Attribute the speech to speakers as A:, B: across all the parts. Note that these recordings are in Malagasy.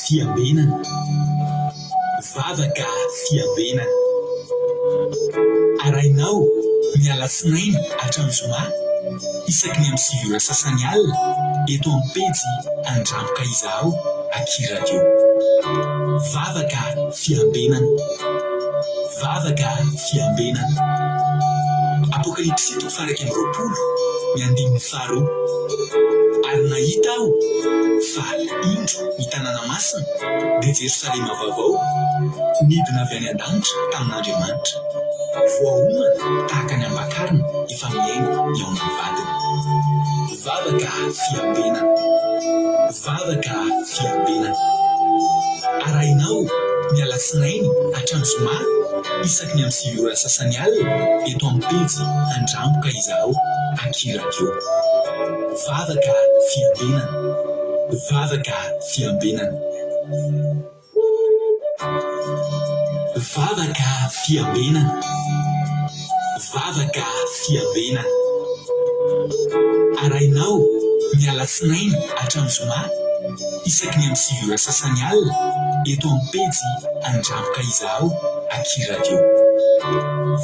A: fiambenana, vavaka fiambenana. Arainao miala sinainy hatramin'ny zoma isaky ny amin'ny 7 sasany alina eto amin'ny pejy Andramboka Izaho Akiradio. Vavaka fiambenana, vavaka fiambenana. Apokalipsy 7:20 ary nahita aho fa indro ny tanàna masina dia Jerosalema vaovao midina avy any an-danitra tamin'Andriamanitra, voahomana tahaka ny ambakarina efa miaingo eo amin'ny vadiny. Vavaka fiambenana, vavaka fiambenana. Arainao miala sinainy hatramin'ny zoma isaky ny amin'ny 7 sasany alina eto amin'ny pejy Andramboka Izaho Akiradio. Vavaka fiambenana, vavaka fiambenana. Vavaka fiambenana, vavaka fiambenana. Arainao miala sinainy hatramin'ny zoma isaky ny amin'ny 7 sasany alina eto amin'ny pejy Andramboka Izaho Akiradio.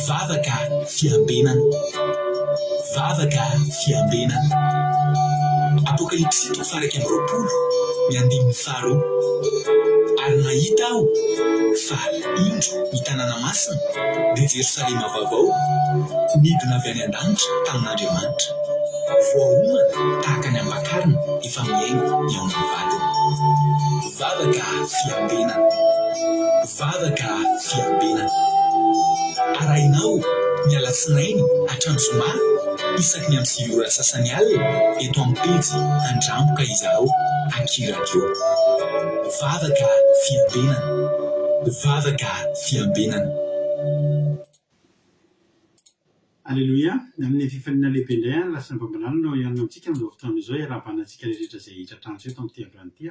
A: Vavaka fiambenana, vavaka fiambenana. Apokalipsy 7:20 ary nahita aho fa indro ny tanàna masina dia Jerosalema vaovao midina avy any an-danitra tamin'Andriamanitra, voahomana tahaka ny ambakarina efa miaingo eo amin'ny vadiny. Vavaka fiambenana, vavaka fiambenana. Arainao miala sinainy hatramin'ny zoma isaky ny amin'ny 7 sasany alina eto amin'ny pejy Andramboka Izaho Akiradio. Vavaka fiambenana, vavaka fiambenana.
B: Alleluia. Amin'ny fifanina lehibe indray lasa ny fambanana no ianona amintsika amin'izao fotoana izao iarabanantsika rehetra izay hitratrantsika eto amin'ity androany ity.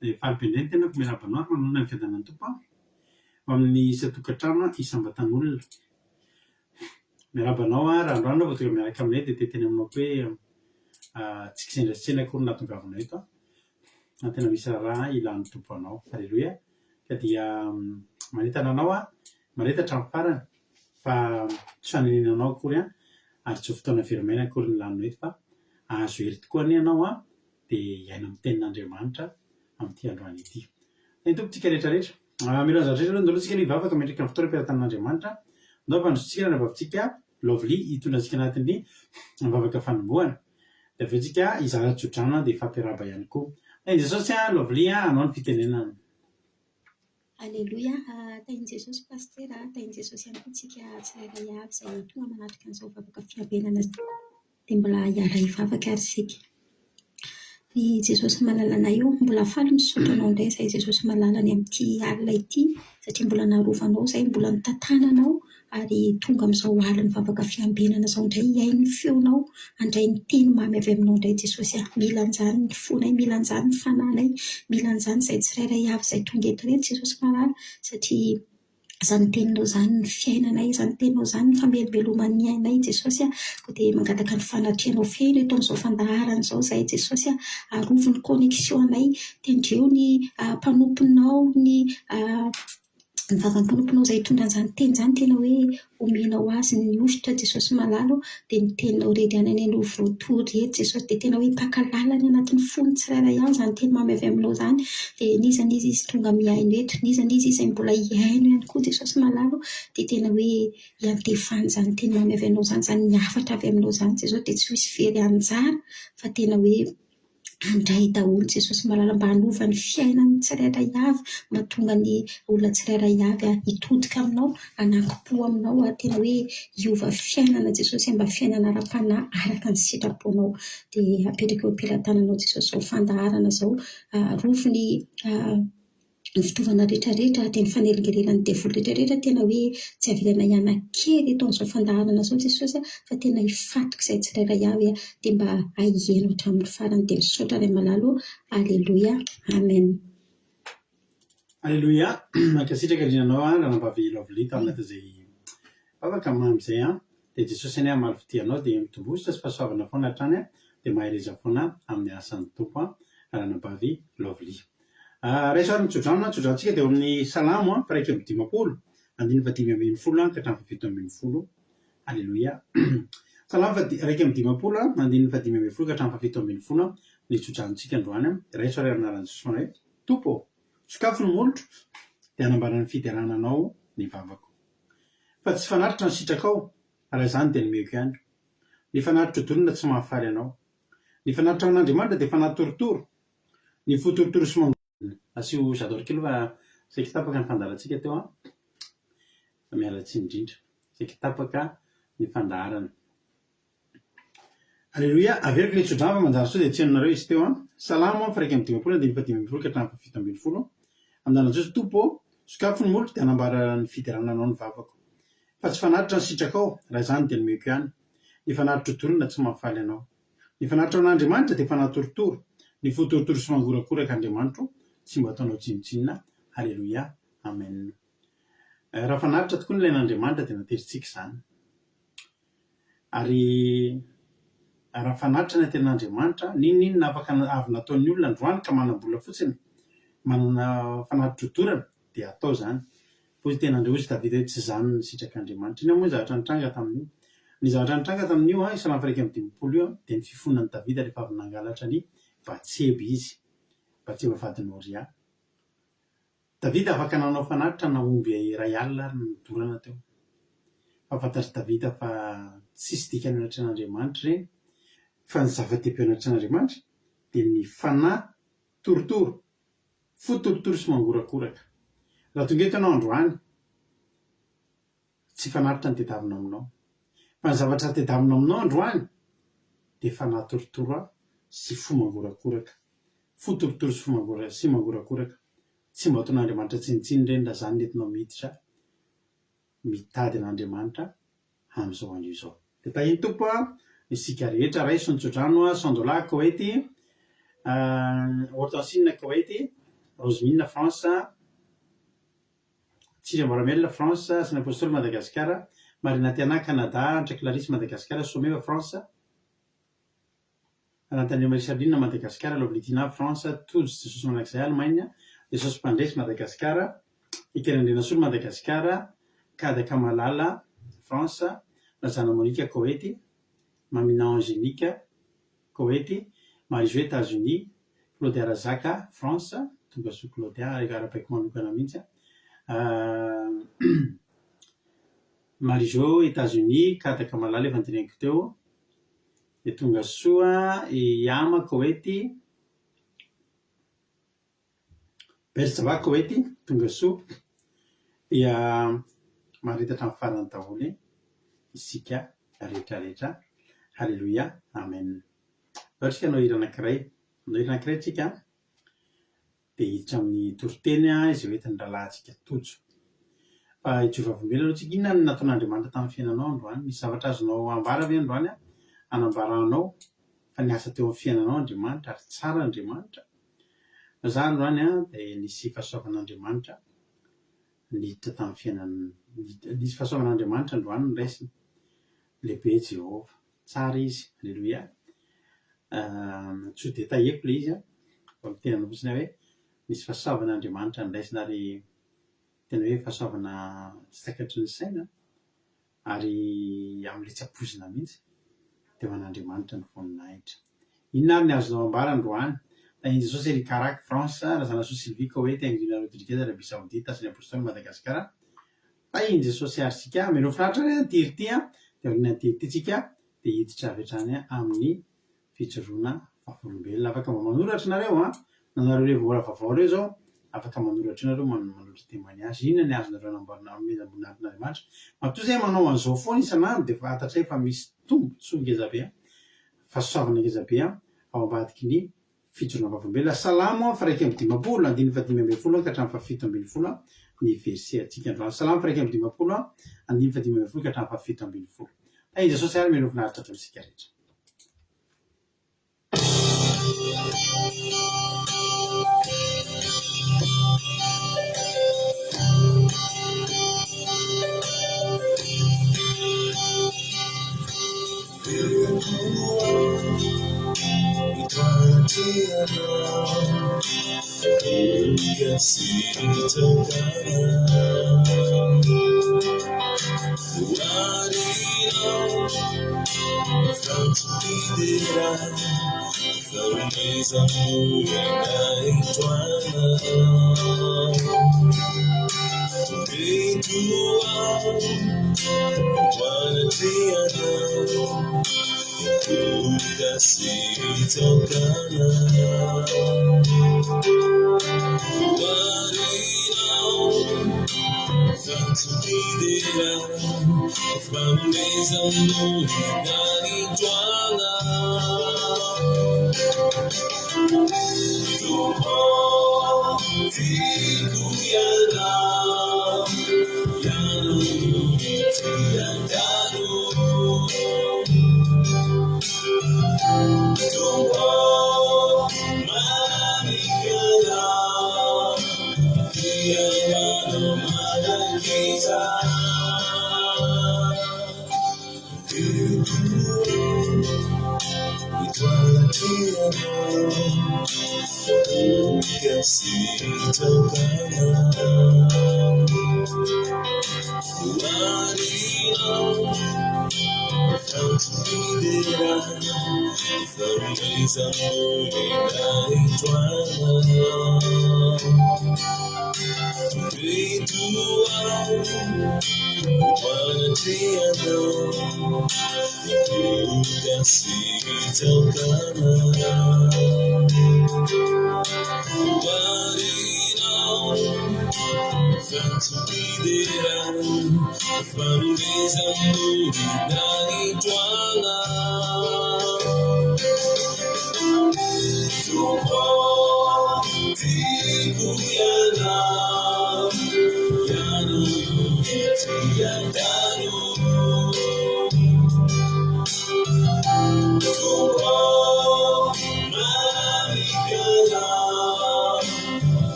B: Dia falibe indray ny tena miarabanao ary manonona ny fiadanan'ny Tompo amin'ny isa-tokantrano isam-batan'olona. Miarabanao raha androany vao tonga miaraka aminay dia teteny aminao hoe tsy kisendrasitsena akory nahatongavanao eto na tena misy raha ilan'ny Tompo anao. Alleluia. Ka dia manentana anao maretatra amin'ny farany fa tsy faneninanao akory ary tsy ho fotoana verimaina akory ny laninao eto fa azo hery tokoa anie ianao dia iaina amin'ny tenin'Andriamanitra amin'ity androany ity. Ny tompontsika rehetrarehetra. Mila zavatra rehetra ndolotsika ny vavaka metrika amin'ny fotoana am-piaratan'Andriamanitra. Ndao fanositrika na vavintsika lovely hitondra antsika anatin'ny vavaka fanombohana. Dia avy tsika izara tsodrana dia fampiaraba ihany koa. Tain'i Jesosy lovely anao ny fitenenana.
C: Alleluia. Tain'i Jesosy pastera, tain'i Jesosy ihany koa tsika tsirairay avy izay tonga manatrika an'izao vavaka fiambenana dia mbola hiaray vavaka ary isika. Ny Jesosy malalana io mbola faly misaotra anao indray izay Jesosy malalany amin'ity alina ity satria mbola naharovanao izay mbola nitantananao ary tonga amin'izao alina vavaka fiambenana izao indray hiainy feonao handray ny teny mamy avy aminao indray Jesosy. Mila an'izany ny fonay, mila an'izany ny fananay, mila an'izany izay tsirairay avy izay tonga eto reto Jesosy malala satria izany teninao izany ny fiainanay, izany teninao izany ny famelobeloman'ny ainay Jesosy dia mangataka ny fanatrehanao feno eto amin'izao fandaharana izao izay Jesosy arovo ny connexion anay, tendreo ny mpanomponao ny vavam-panomponao izay hitondra an'izany teny izany tena hoe omenao azy ny ositra Jesosy malalo dia ny teninao redy any any voatory eto Jesosy dia tena hoe mpakalala ny anatin'ny fony tsirairay ihany izany teny mamy avy aminao izany dia nizana izy tonga miaino eto, nizana izy izay mbola hiaino ihany koa Jesosy malalo dia tena hoe hiantefany izany teny mamy avy aminao izany, izany niafatra avy aminao izany Jesosy dia tsy misy very anjara fa tena hoe handray daholo Jesosy malala mba hanova ny fiainan'ny tsirairay avy, mba tonga ny olona tsirairay avy hitodika aminao, hanankim-po aminao tena hoe hiova fiainana Jesosy mba fiainana ara-panahy araka ny sitraponao. Dia apetraka eo am-pelatananao Jesosy izao fandaharana izao rovo ny fitaovana rehetrarehetra dia ny fanelingerelan'ny devoly rehetrarehetra tena hoe tsy avilana hianan-kely eto amin'izao fandaharana izao Jesosy fa tena hifatoka izay tsirairay avy dia mba hahiaino hatramin'ny farany dia misaotra ray malalo. Alleluia. Amen.
B: Alleluia. Mankasitraka rinanao ranambavy lovely tamin'izay vavaka mamy izay dia Jesosy any amaly fidianao dia mitombositra sy fahasoavana foana hatrany dia mahay reza foana amin'ny asan'ny Tompo ranambavy lovely. Raisoary tsodranotsika dia eo amin'ny salamo fa raika amby dimapolo andiny fa dimy ambin'ny folo ka hatramin'ny fafito ambin'ny folo. Alleloia. Salamo raika amby dimapolo andiny fa dimy ambin'ny folo ka hatramin'ny fafito ambin'ny folo ny tsodranotsika androany. Raisoary anaran'i Jesosy hoe tompo sokafo ny molotro dia hanambarana ny fiderananao ny vavako. Fa tsy fanaritra ny sitrakao raha izany dia nomeko ihany. Ny fanaritra odolona tsy mahafaly anao. Ny fanaritra an'Andriamanitra dia fanatorotoro. Ny fotorotoro sy asio j'adore kely fa saika tapaka ny fandaharantsika teo mialatsy indrindra saika tapaka ny fandaharana. Alleloia. Averiko ilay tsodrano fa manjary soa dia tsenonareo izy teo salamo fa raika amby dimapolo andiny fa dimy ambin'ny folo ka hatramin'ny fafito ambin'ny folo. Amin'anarana Jesosy tompo sokafo ny molotro dia hanambara ny fiderananao ny vavako. Fa tsy fanaritra ny sitrakao raha izany dia nomeko ihany. Ny fanaritra odolona tsy mahafaly anao. Ny fanaritra an'Andriamanitra dia fanatorotoro. Ny fotorotoro sy mangorakoraka Andriamanitro tsy mba ataonao tsinotsinona. Alleloia. Amen. Raha fanaritra tokoa ny ilain'Andriamanitra dia naterisika izany. Ary raha fanaritra ny ten'Andriamanitra ninona afaka avy nataon'ny olona androany ka manam-bola fotsiny manana fanaritra odorana dia atao izany. Pozy tena andreozy Davida hoe tsy izany ny sitrak'Andriamanitra. Iny moa zavatra nitranga tamin'io. Ny zavatra nitranga tamin'io Salamo fa raika amby dimapolo io dia ny fifonan'i Davida rehefa avy nangalatra ny Batseba izy. Batseba vadiny Oria. Davida afaka nanao fanaritra naomby iray alina ary nodorana teo. Fantatry Davida fa tsisy dikany anatrany an'Andriamanitra ireny. Fa ny zava-dehibe anatrany an'Andriamanitra dia ny fanahy torotoro, fotorotoro sy mangorakoraka. Raha tonga eto ianao androany, tsy fanaritra ny tedavina aminao. Fa ny zavatra tedavina aminao androany dia fanahy torotoro sy fo mangorakoraka. Fotorotoro sy mangorakoraka. Tsy mba ataon'Andriamanitra tsinitsiny ireny raha izany nentinao miditra mitady an'Andriamanitra amin'izao andro izao. Dia tahiny tompo isika rehetra raiso ny tsodrano Sandola Koety, Hortensine Koety, Rosemine France, Tsira Moramel France, Saint Apostole Madagasikara, Marina Tiana Canada, André Clarisse Madagasikara, Someva France, Anatania Marisalina Madagasikara, Lovlitina France, Tojo Jesosy manakizay Allemagne, Jesosy Mpandresy Madagasikara, Ikerandranasoly Madagasikara, Kada Kamalala France, Lazana Monika Koety, Mamina Angélique Koety, Marie-Jo États-Unis, Claudia Razaka France, tonga soa Claudia arapaiko manokana mihitsy. Marie-Jo États-Unis, Kada Kamalala efa noteneniko teo. Dia tonga soa Yama Koety, Berzava Koety, tonga soa. Dia marita hatramin'ny farany daholo isika rehetrarehetra. Halleluia. Amen. Ohatrika hanao hira anankiray. Hanao hira anankiray tsika dia hiditra amin'ny toriteny izay hoentin'ny rahalahintsika tojo. Fa hijova vombela aloha tsika inona no nataon'Andriamanitra tamin'ny fiainanao androany. Misy zavatra azonao ambara ve androany hanambaranao fa niasa teo amin'ny fiainanao Andriamanitra ary tsara Andriamanitra. Za androany dia nisy fahasoavan'Andriamanitra niditra tamin'ny fiainana. Nisy fahasoavan'Andriamanitra androany ny raisiny. Lehibe Jehova. Tsara izy. Alleluia. Tsy dia taheko ilay izy fa mitenana fotsiny hoe nisy fahasoavan'Andriamanitra ny raisiny ary tena hoe fahasoavana tsy takatry ny saina ary amin'ilay tsy ampoizina mihitsy dia ho an'Andriamanitra ny voninahitra. Inona ary ny azonao ambara androany? Tahiny Jesosy Ery Carac France, Razana Soa Sylvie Koety, Angelina Rodriguez, Arabie Saoudite, Saint Apostole Madagasikara. Tahiny Jesosy aritsika meno finaritra ny antirity dia ny antirity tsika dia hiditra avy hatrany amin'ny fijoroana vavolombelona. Afaka mba manoratra nareo nanareo ilay vola vaovao reo zao afaka manoratra nareo manoratra témoignage. Inona ny azonareo anamboarana amin'Andriamanitra? Matoa izay manao an'izao foana isan'andro dia fantatray fa misy tombontsoa ngeza be fahasoavana ngeza be ao ambadiky ny fijoroana vavolombelona. Salamo fa raika amby dimapolo andiny fa dimy ambin'ny folo ka hatramin'ny fafito ambin'ny folo ny verset atsika androany. Salamo fa raika amby dimapolo andiny fa dimy ambin'ny folo ka hatramin'ny fafito ambin'ny folo. Tahiny Jesosy ary meno finaritra atao isika rehetra.
D: Eternity around,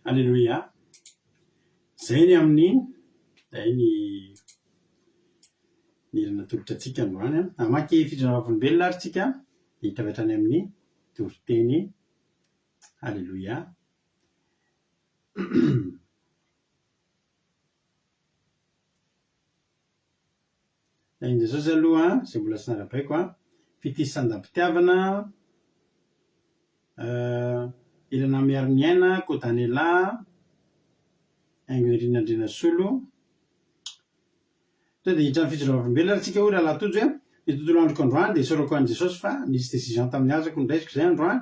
B: Alleloia. Zay ny amin'iny day ny nirana tolotra atsika androany amaky fitondravam-polombelona ary tsika hitavetrany amin'ny toriteny. Alleloia. Iny Jesosy aloha zay mbola sy narabaiko fitisandampitiavana irana miaro ny aina kodany lahy aingo irinandrina solo dia hitrany fijorovam-belona atsika hoe raha latojo hoe ny tontolo androko androany dia sorako an' Jesosy fa nisy décision tamin'ny azako ndraisiko zay androany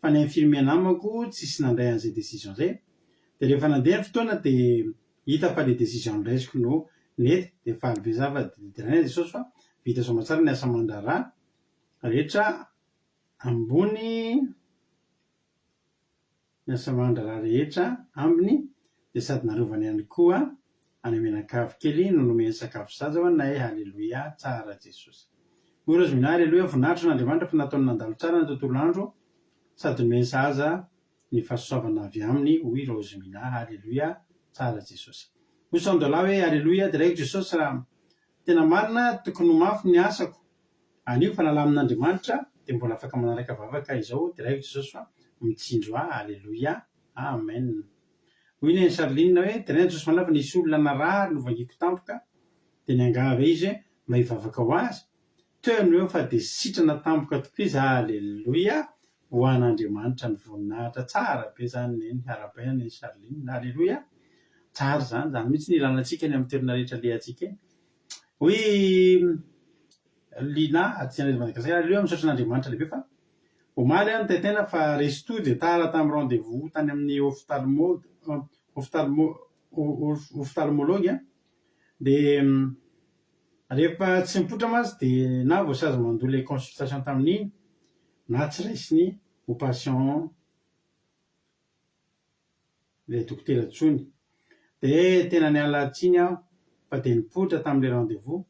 B: fa ny infirmier namako tsisy nandray an'izay décision zay dia rehefa nandeha ny fotoana dia hita fa le décision ndraisiko no nety dia faly be za fa diranay Jesosy fa vita soamatsara ny asa mandrarà rehetra ambony ny asa mandrarà rehetra ambiny dia sady narovany ihany koa any amenakavy kely no nomeny sakafo zaza ho anay. Halleloia, tsara Jesosy. Moa rozomina, halleloia, voninahitra n'Andriamanitra fa nataony nandalo tsara ny tontolo andro sady nomeny zaza ny fahasoavana avy aminy. Hoy rozomina, halleloia, tsara Jesosy. Mosandola hoe halleloia dia raiko Jesosy raha tena marina tokony ho mafy ny asako anio fa nalahy amin'Andriamanitra dia mbola afaka manaraka vavaka izao dia raiko Jesosy fa mitsinjo ahy. Halleloia, amen. Hoy ny Charline hoe dia raiko Jesosy manao fa nisy olona narary novangiko tampoka dia niangava izy mba hivavaka ho azy toeny eo fa dia sitrana tampoka tokoa izy. Halleloia, ho an'Andriamanitra ny voninahitra tsara be zany neny arabaina ny Charline. Halleloia, tsara zany zany mihitsy ny ilanantsika ny amin'ny toerana rehetra lehantsika eny. Hoy Lina aty an'ery Madagasikara, halleloia, misaotra n'Andriamanitra lehibe fa omaly any taitena fa resto dia tara tamin'ny rendez-vous tany amin'ny ophtalmologue dia rehefa tsy mipotra mazy dia na voasazy mandoa le consultation tamin'iny na tsy raisiny ho patient le dokotera ntsony dia tena niala tsiny aho fa dia nipotra tamin'le rendez-vous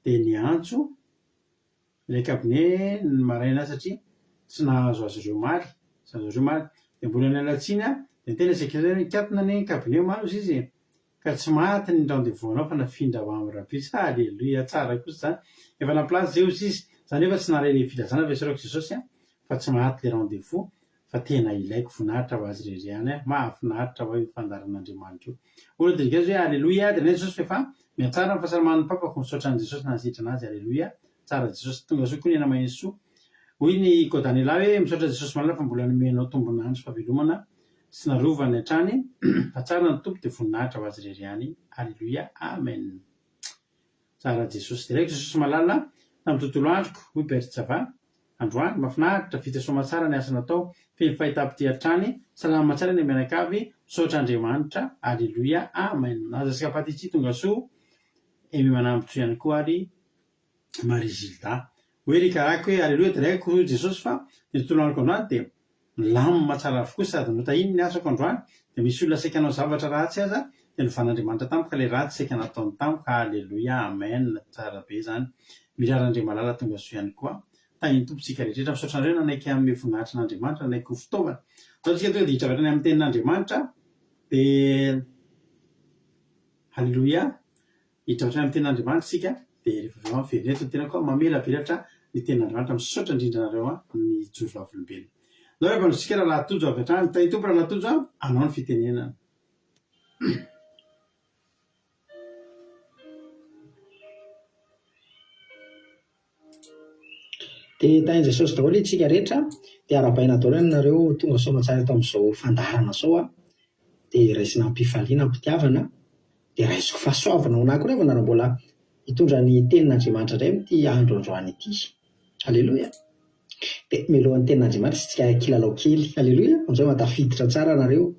B: dia niantso ilay cabinet ny maraina satria tsy nahazo azy ireo maly dia mbola niala tsiny aho dia tena sekretary nikatona ny cabinet omaly izy izy ka tsy maty ny rendez-vous anao fa nafindra ho amin'ny rabisa. Halleloia, tsara kosa zany efa naplace zay izy zany efa tsy naray le filazana vesarako Jesosy fa tsy maty le rendez-vous fa tena ilaiko voninahitra ho azy reriany mahafinaritra ho fandaran'Andriamanitra io. Olo dirikazy hoe halleloia dia nay Jesosy efa miatsara ny fahasalaman'ny papako misaotra ny Jesosy nansitra anazy. Halleloia, tsara Jesosy, tonga soa koa ny ena mahinsoa. Hoy ny Kodanila hoe misaotra Jesosy malala fa mbola nomenao tombonandro fahavelomana sy narovany hatrany fa tsara ny tompo dia voninahitra ho azy reriany. Halleloia, amen. Tsara Jesosy, dia raiko Jesosy malala tamin'ny tontolo androko. Hoy Bertsava, androany mahafinaritra vita soamatsara ny asa natao feny fahita-pity hatrany salama tsara ny mianakavy misaotra Andriamanitra. Halleloia, amen. Azasika patitsy tonga soa emy manambotso ihany koa ary Marizilda hoe rikarako hoe halleloia dia raiko Jesosy fa ny tontolo androko androany dia milamina tsara avokoa sady notahiny ny asako androany dia misy olona saika hanao zavatra ratsy aza dia novan'Andriamanitra tampoka ilay ratsy saika nataony tampoka. Halleloia, amen, tsara be zany. Mirarandre malala tonga soa ihany koa tany tompontsika rehetrrehetra. Misaotra anareo nanaiky amin'ny voninahitra n'Andriamanitra nanaiky ho fitaovana zao tsika tonga dia hitravatany amin'ny tenin'Andriamanitra dia halleloia hitravatany amin'ny tenin'Andriamanitra sika dia rehefa verina tena koa mamela belatra ny tenin'Andriamanitra. Misaotra indrindra anareo ny joro vavolombelona. Nao rehefa nitsika raha latojo avy hatrany tay tompo raha latojo anao ny fitenenana.
D: dia tainy Jesosy daholo itsika rehetra dia arabaina daholo nareo tonga soamatsara eto amin'izao fandarana zao dia raisina ampifaliana ampitiavana dia raisiko fahasoavana ho nahy koa rehefa nareo mbola hitondra ny tenin'Andriamanitra indray amin'ity andro androany ity. Halleloia, dia mialohan'ny tenin'Andriamanitra sy tsika kilalao kely. Halleloia, amin'izao matafiditra tsara nareo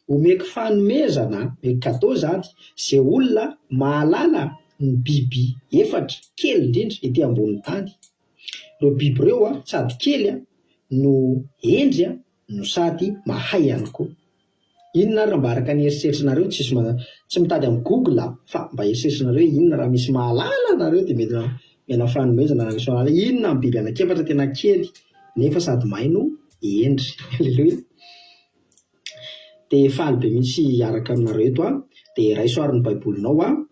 D: omeko fanomezana meko kadô zany izay olona mahalala ny biby efatra kely indrindra ety ambony tany. Ireo biby ireo sady kely no endry no sady mahay ihany koa. Inona raha mba araka ny eritreritrinareo tsy mitady amin'ny Google fa mba eritreritrinareo inona raha misy mahalala nareo dia mety mena fanomezana raha misy mahalala inona amin'ny biby anankiefatra tena kely nefa sady mahay no endry. Halleloia, dia faly be mihitsy araka aminareo eto dia raisoarin'ny baibolinao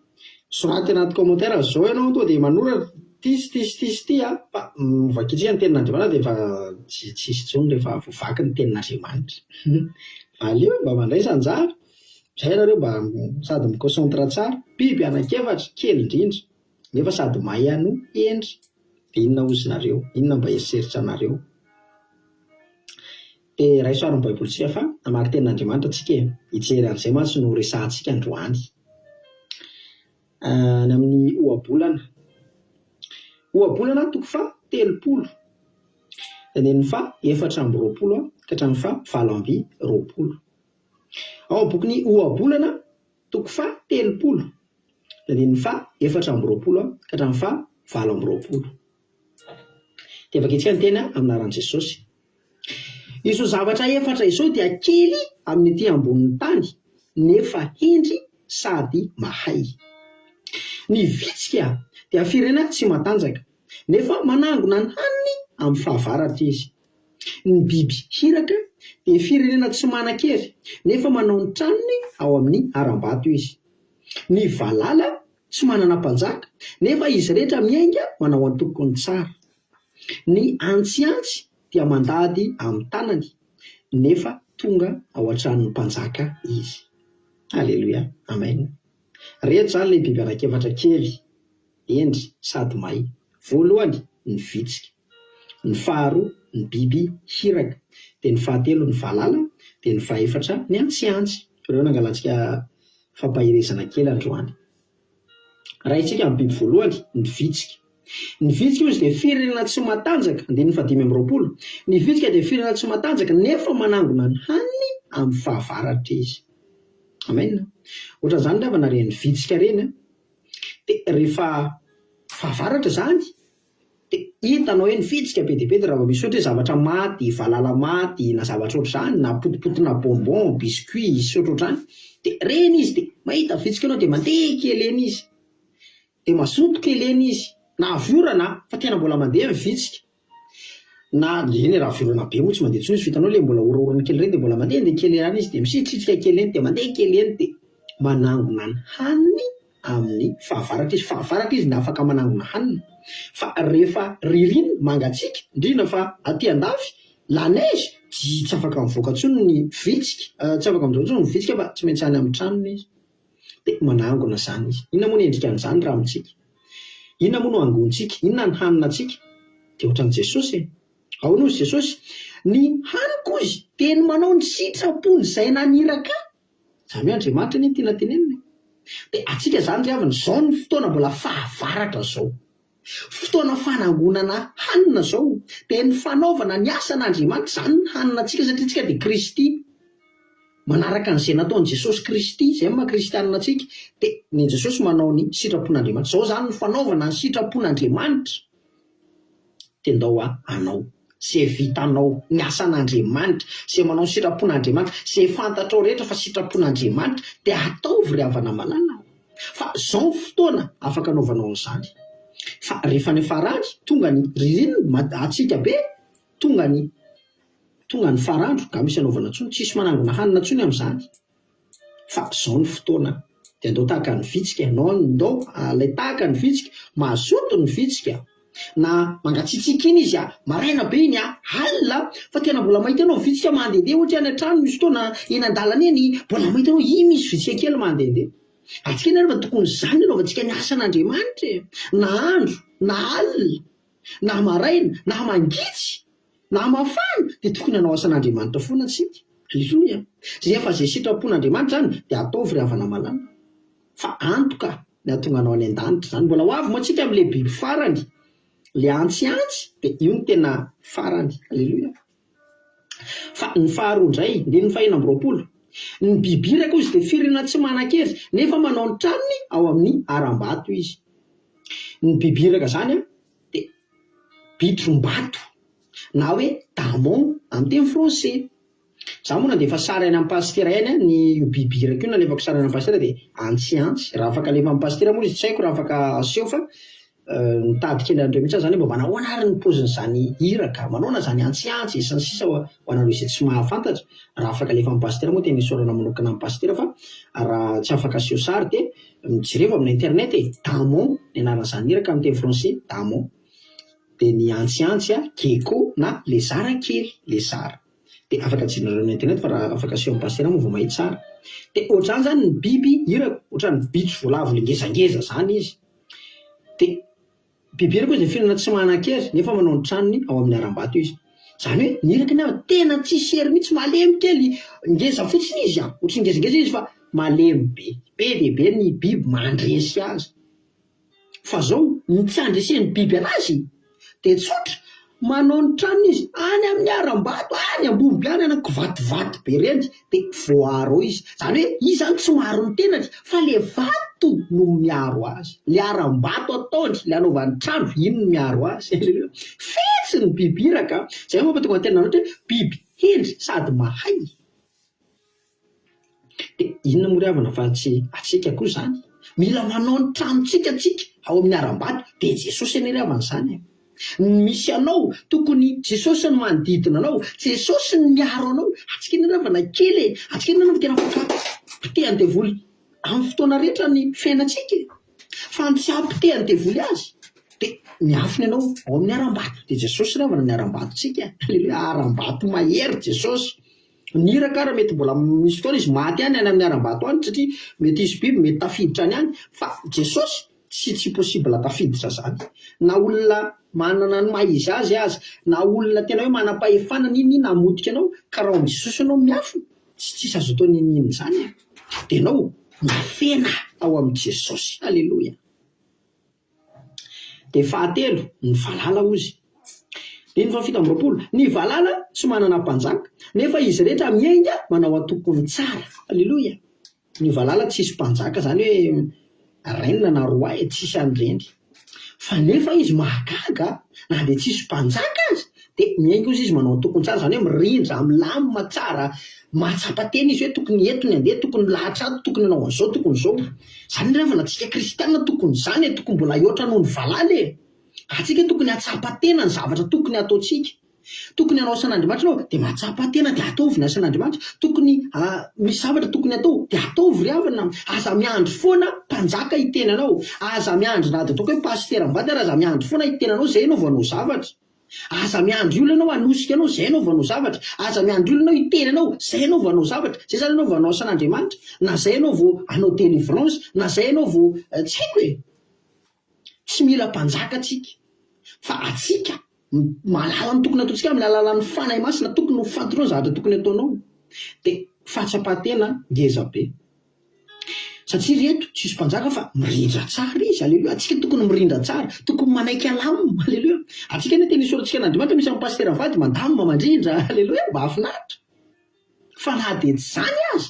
D: soraty anaty commentaire zao ianao to dia manoratra tisy fa vakitsika ny tenin'Andriamanitra dia efa tsisy tsony rehefa voavaky ny tenin'Andriamanitra. Valeo mba mandray sanjara izay nareo mba sady miconcentre tsara biby anankiefatra kely indrindra nefa sady mahay no endry. Dia inona ozinareo, inona mba eritseritra anareo. Dia raisoarin'ny baiboly tsika fa namaky tenin'Andriamanitra tsika hijery an'izay mantsy no resahantsika androany. Ny amin'ny ohabolana. Ohabolana toko fa 30. Ny fa 420 ka hatramin'ny fa 720. Ao bokyny ohabolana toko fa 30. Ny fa 420 ka hatramin'ny fa 720. Tevakitsika ny tena aminaran'i Jesosy. Iso zavatra efatra izao dia kely amin'ny ety ambonin'ny tany nefa hendry sady mahay. Ny vitsika dia firenena tsy matanjaka nefa manangona ny haniny amin'ny fahavaratra izy. Ny biby hiraka dia firenena tsy manan-kery nefa manao ny tranony ao amin'ny haram-bato izy. Ny valala tsy manana mpanjaka nefa izy rehetra miainga manao antokony tsara. Ny antsiantsy dia mandady amin'ny tanany nefa tonga ao an-tranon'ny mpanjaka izy. Aleluia, amen. Rehetra zany ilay biby anankiefatra kely endry sady mahay. Voalohany ny vitsika, ny faharoa ny biby hiraka, dia ny fahatelo ny valala, dia ny fahaefatra ny antsiantsy. Ireo nangalantsika fampahirezana kely androany. Raha isika amin'ny biby voalohany ny vitsika. Ny vitsika izy dia firenena tsy matanjaka, 520. Ny vitsika dia firenena tsy matanjaka nefa manangona ny haniny amin'ny fahavaratra izy. Amen. Ohatra zany rehefa nareny vitsika reny dia rehefa fahavaratra zany dia hitanao hoe ny vitsika be dia be dia raha misy ohatra hoe zavatra maty, valala maty na zavatra ohatr'izany na potipotina bonbon, biscuit sy ohatr'izany dia reny izy dia mahita vitsika ianao dia mandeha kely eny izy. Dia mazoto kely eny izy. Na aviorana fa tena mbola mandeha ny vitsika. Na eny raha aviorana be moa tsy mandeha tsony izy, vitanao le mbola oraorany kely reny dia mbola mandeha kely any izy dia misitritsika kely eny dia mandeha kely eny dia manangona ny haniny amin'ny fahavaratra izy. Fahavaratra izy na afaka manangona haniny. Fa rehefa ririny mangatsika indrindra fa aty andafy la neige tsy afaka mivoaka tsony ny vitsika, tsy afaka mivoaka tsony ny vitsika fa tsy maintsy any amin'ny tranony izy. Dia manangona zany izy. Inona moa ny endrikan'izany raha amintsika? Inona moa no angontsika? Inona ny haninantsika? Dia ohatran'i Jesosy. Ao noho Jesosy, ny haniko izy dia ny manao ny sitrapony izay naniraka. Izany hoe Andriamanitra ny tiana tenenina. Dia atsika zany ry havana, izao ny fotoana mbola fahavaratra zao. Fotoana fanangonana hanina zao. Dia ny fanaovana ny asan'Andriamanitra izany ny haninantsika satria tsika dia Kristy. Manaraka an'izay nataon'i Jesosy Kristy, izay maha kristianina antsika, dia ny Jesosy manao ny sitrapon'Andriamanitra. Izao zany ny fanaovana ny sitrapon'Andriamanitra. Tendao anao izay vitanao ny asan'Andriamanitra, izay manao ny sitrapon'Andriamanitra, izay fantatrao rehetra fa sitrapon'Andriamanitra dia ataovy ry havana malala. Fa izao ny fotoana afaka anaovanao an'izany. Fa rehefa ny farany tonga ny ririnina atsika be, tonga ny farandro ka misy anaovana tsony, tsisy manangona hanina tsony amin'izany. Fa izao ny fotoana dia andao tahaka ny vitsika, andao ilay tahaka ny vitsika, mazoto ny vitsika. Na mangatsitsika iny izy maraina be iny alina fa tena mbola mahita anao vitsika mandehandeha ohatra any an-trano misy fotoana eny an-dalana eny mbola mahita anao misy vitsika kely mandehandeha. Atsika eny rehefa tokony izany anaovantsika ny asan'Andriamanitra, na andro na alina na maraina na mangitsy na mafana dia tokony hanao asan'Andriamanitra foana antsika. Aleluia. Rehefa izay sitrapon'Andriamanitra zany dia ataovy ry havana malala. Fa antoka ny atonga anao any an-danitra zany. Mbola ho avy moa tsika amin'ilay biby farany, le antsiantsy dia io ny tena farany. Aleluia. Fa ny faharoa indray, 520. Ny biby iraka izy dia firenena tsy manan-kery nefa manao ny tranony ao amin'ny haram-bato izy. Ny biby iraka zany dia bitrom-bato na hoe damon amin'ny teny français. Za moa na dia efa sara any amin'ny pastera eny ny biby iraka io na lefako sara any amin'ny pastera dia antsiantsy. Raha afaka lefa amin'ny pastera moa izy tsy haiko raha afaka aseho fa nitady kely andreo mihitsy zany hoe mba manao anary ny paozin'izany iraka, manao zany antsiantsy sy ny sisa ho anareo izay tsy mahafantatra. Raha afaka lefa amin'ny pastera moa tena isorana manokana amin'ny pastera, fa raha tsy afaka aseho sary dia mijereva amin'ny internet damon ny anaran'izany iraka amin'ny teny français, damon. Dia ny antsiantsy gecko na lezara kely, lezara. Dia afaka jerena amin'ny internet fa raha afaka aseho amin'ny pastera moa vao mahita tsara. Dia ohatr'izany zany ny biby iraka, ohatran'ny bitro voalavo le ngezangeza zany izy. Dia biby iraka izy dia firenena tsy manan-kery nefa manao ny tranony ao amin'ny haram-bato izy. Izany hoe ny iraka nefa tena tsisy hery mihitsy, malemy kely, ngeza fotsiny izy ohatry ngezangeza izy fa malemy be. Be dia be ny biby mandresy azy. fa zao ny tsy andresen'ny biby anazy dia tsotra manao ny tranony izy any amin'ny aram-bato any ambomby any ana kivatovato be reny dia voaro izy zany hoe izy zany tsy maro ny tenany fa le vato no miaro azy le aram-bato ataony le anaovany trano iny no miaro azy fetsy ny biby iraka zay mampatonga ny tena ohatra hoe biby hendry sady mahay dia inona mo riavana fa tsy atsika koa zany mila manao ny tranontsika tsika ao amin'ny aram-bato dia Jesosy any riavana zany misy anao tokony Jesosy ny manodidina anao Jesosy ny miaro anao atsika ny riavana kely atsika ny riavana tena potehany devoly amin'ny fotoana rehetra ny fiainantsika fa tsy ampitehany devoly azy dia miafina ianao ao amin'ny aram-bato dia Jesosy riavana ny aram-batontsika aram-bato mahery Jesosy niraka raha mety mbola misy fotoana izy maty any amin'ny aram-bato any satria mety izy biby mety tafiditra any fa Jesosy tsy possible tafiditra zany na olona manana ny maha izy azy na olona tena hoe manam-pahefanana iny namotika anao ka raha amin'ny Jesosy anao miafina tsisy azo atao ninino zany dia ianao mafena ao amin'ny Jesosy aleloia dia fahatelo ny valala ozy dia ny fahafito amby roapolo ny valala tsy manana mpanjaka nefa izy rehetra miainga manao atokony tsara aleloia ny valala tsisy mpanjaka zany hoe renina na roay tsisy an'ireny fa nefa izy mahagaga na dia tsisy mpanjaka azy dia miainga ozy izy manao tokony tsara zany hoe mirindra milamina tsara mahatsapa-tena izy hoe tokony entony andeha tokony lahatra ato tokony anao an'izao tokony izao zany revana atsika kristianina tokony zany tokony mbola eotra noho ny valala atsika tokony hatsapa-tena ny zavatra tokony ataontsika tokony hanao asan'Andriamanitra anao dia mahatsapa-tena dia ataovy ny asan'Andriamanitra tokony misy zavatra tokony atao dia ataovy ry havana aza miandry foana mpanjaka hitenanao aza miandry na dia ataoko hoe pastera mivady ary aza miandry foana hitenanao zay anao vanao zavatra aza miandry olo ianao hanosika anao zay anao vanao zavatra aza miandry olo ianao hitenanao zay anao vanao zavatra zay zany anao vanao asan'Andriamanitra na zay anao vao anao délivrance na zay anao vao tsy haiko hoe tsy mila mpanjaka atsika fa atsika malala ny tokony ataontsika amin'ny alalan'ny fanahy masina tokony ho fantotrao zavatra tokony ataonao dia fahatsapa-tena ngeza be satria reto tsisy mpanjaka fa mirindra tsara izy aleloia atsika tokony mirindra tsara tokony manaiky alamina aleloia atsika ne tena isoratsika n'Andriamanitra misy amin'ny pastera mivady mandamina mandrindra aleloia mba hafinaritra fa na dia tsy zany azy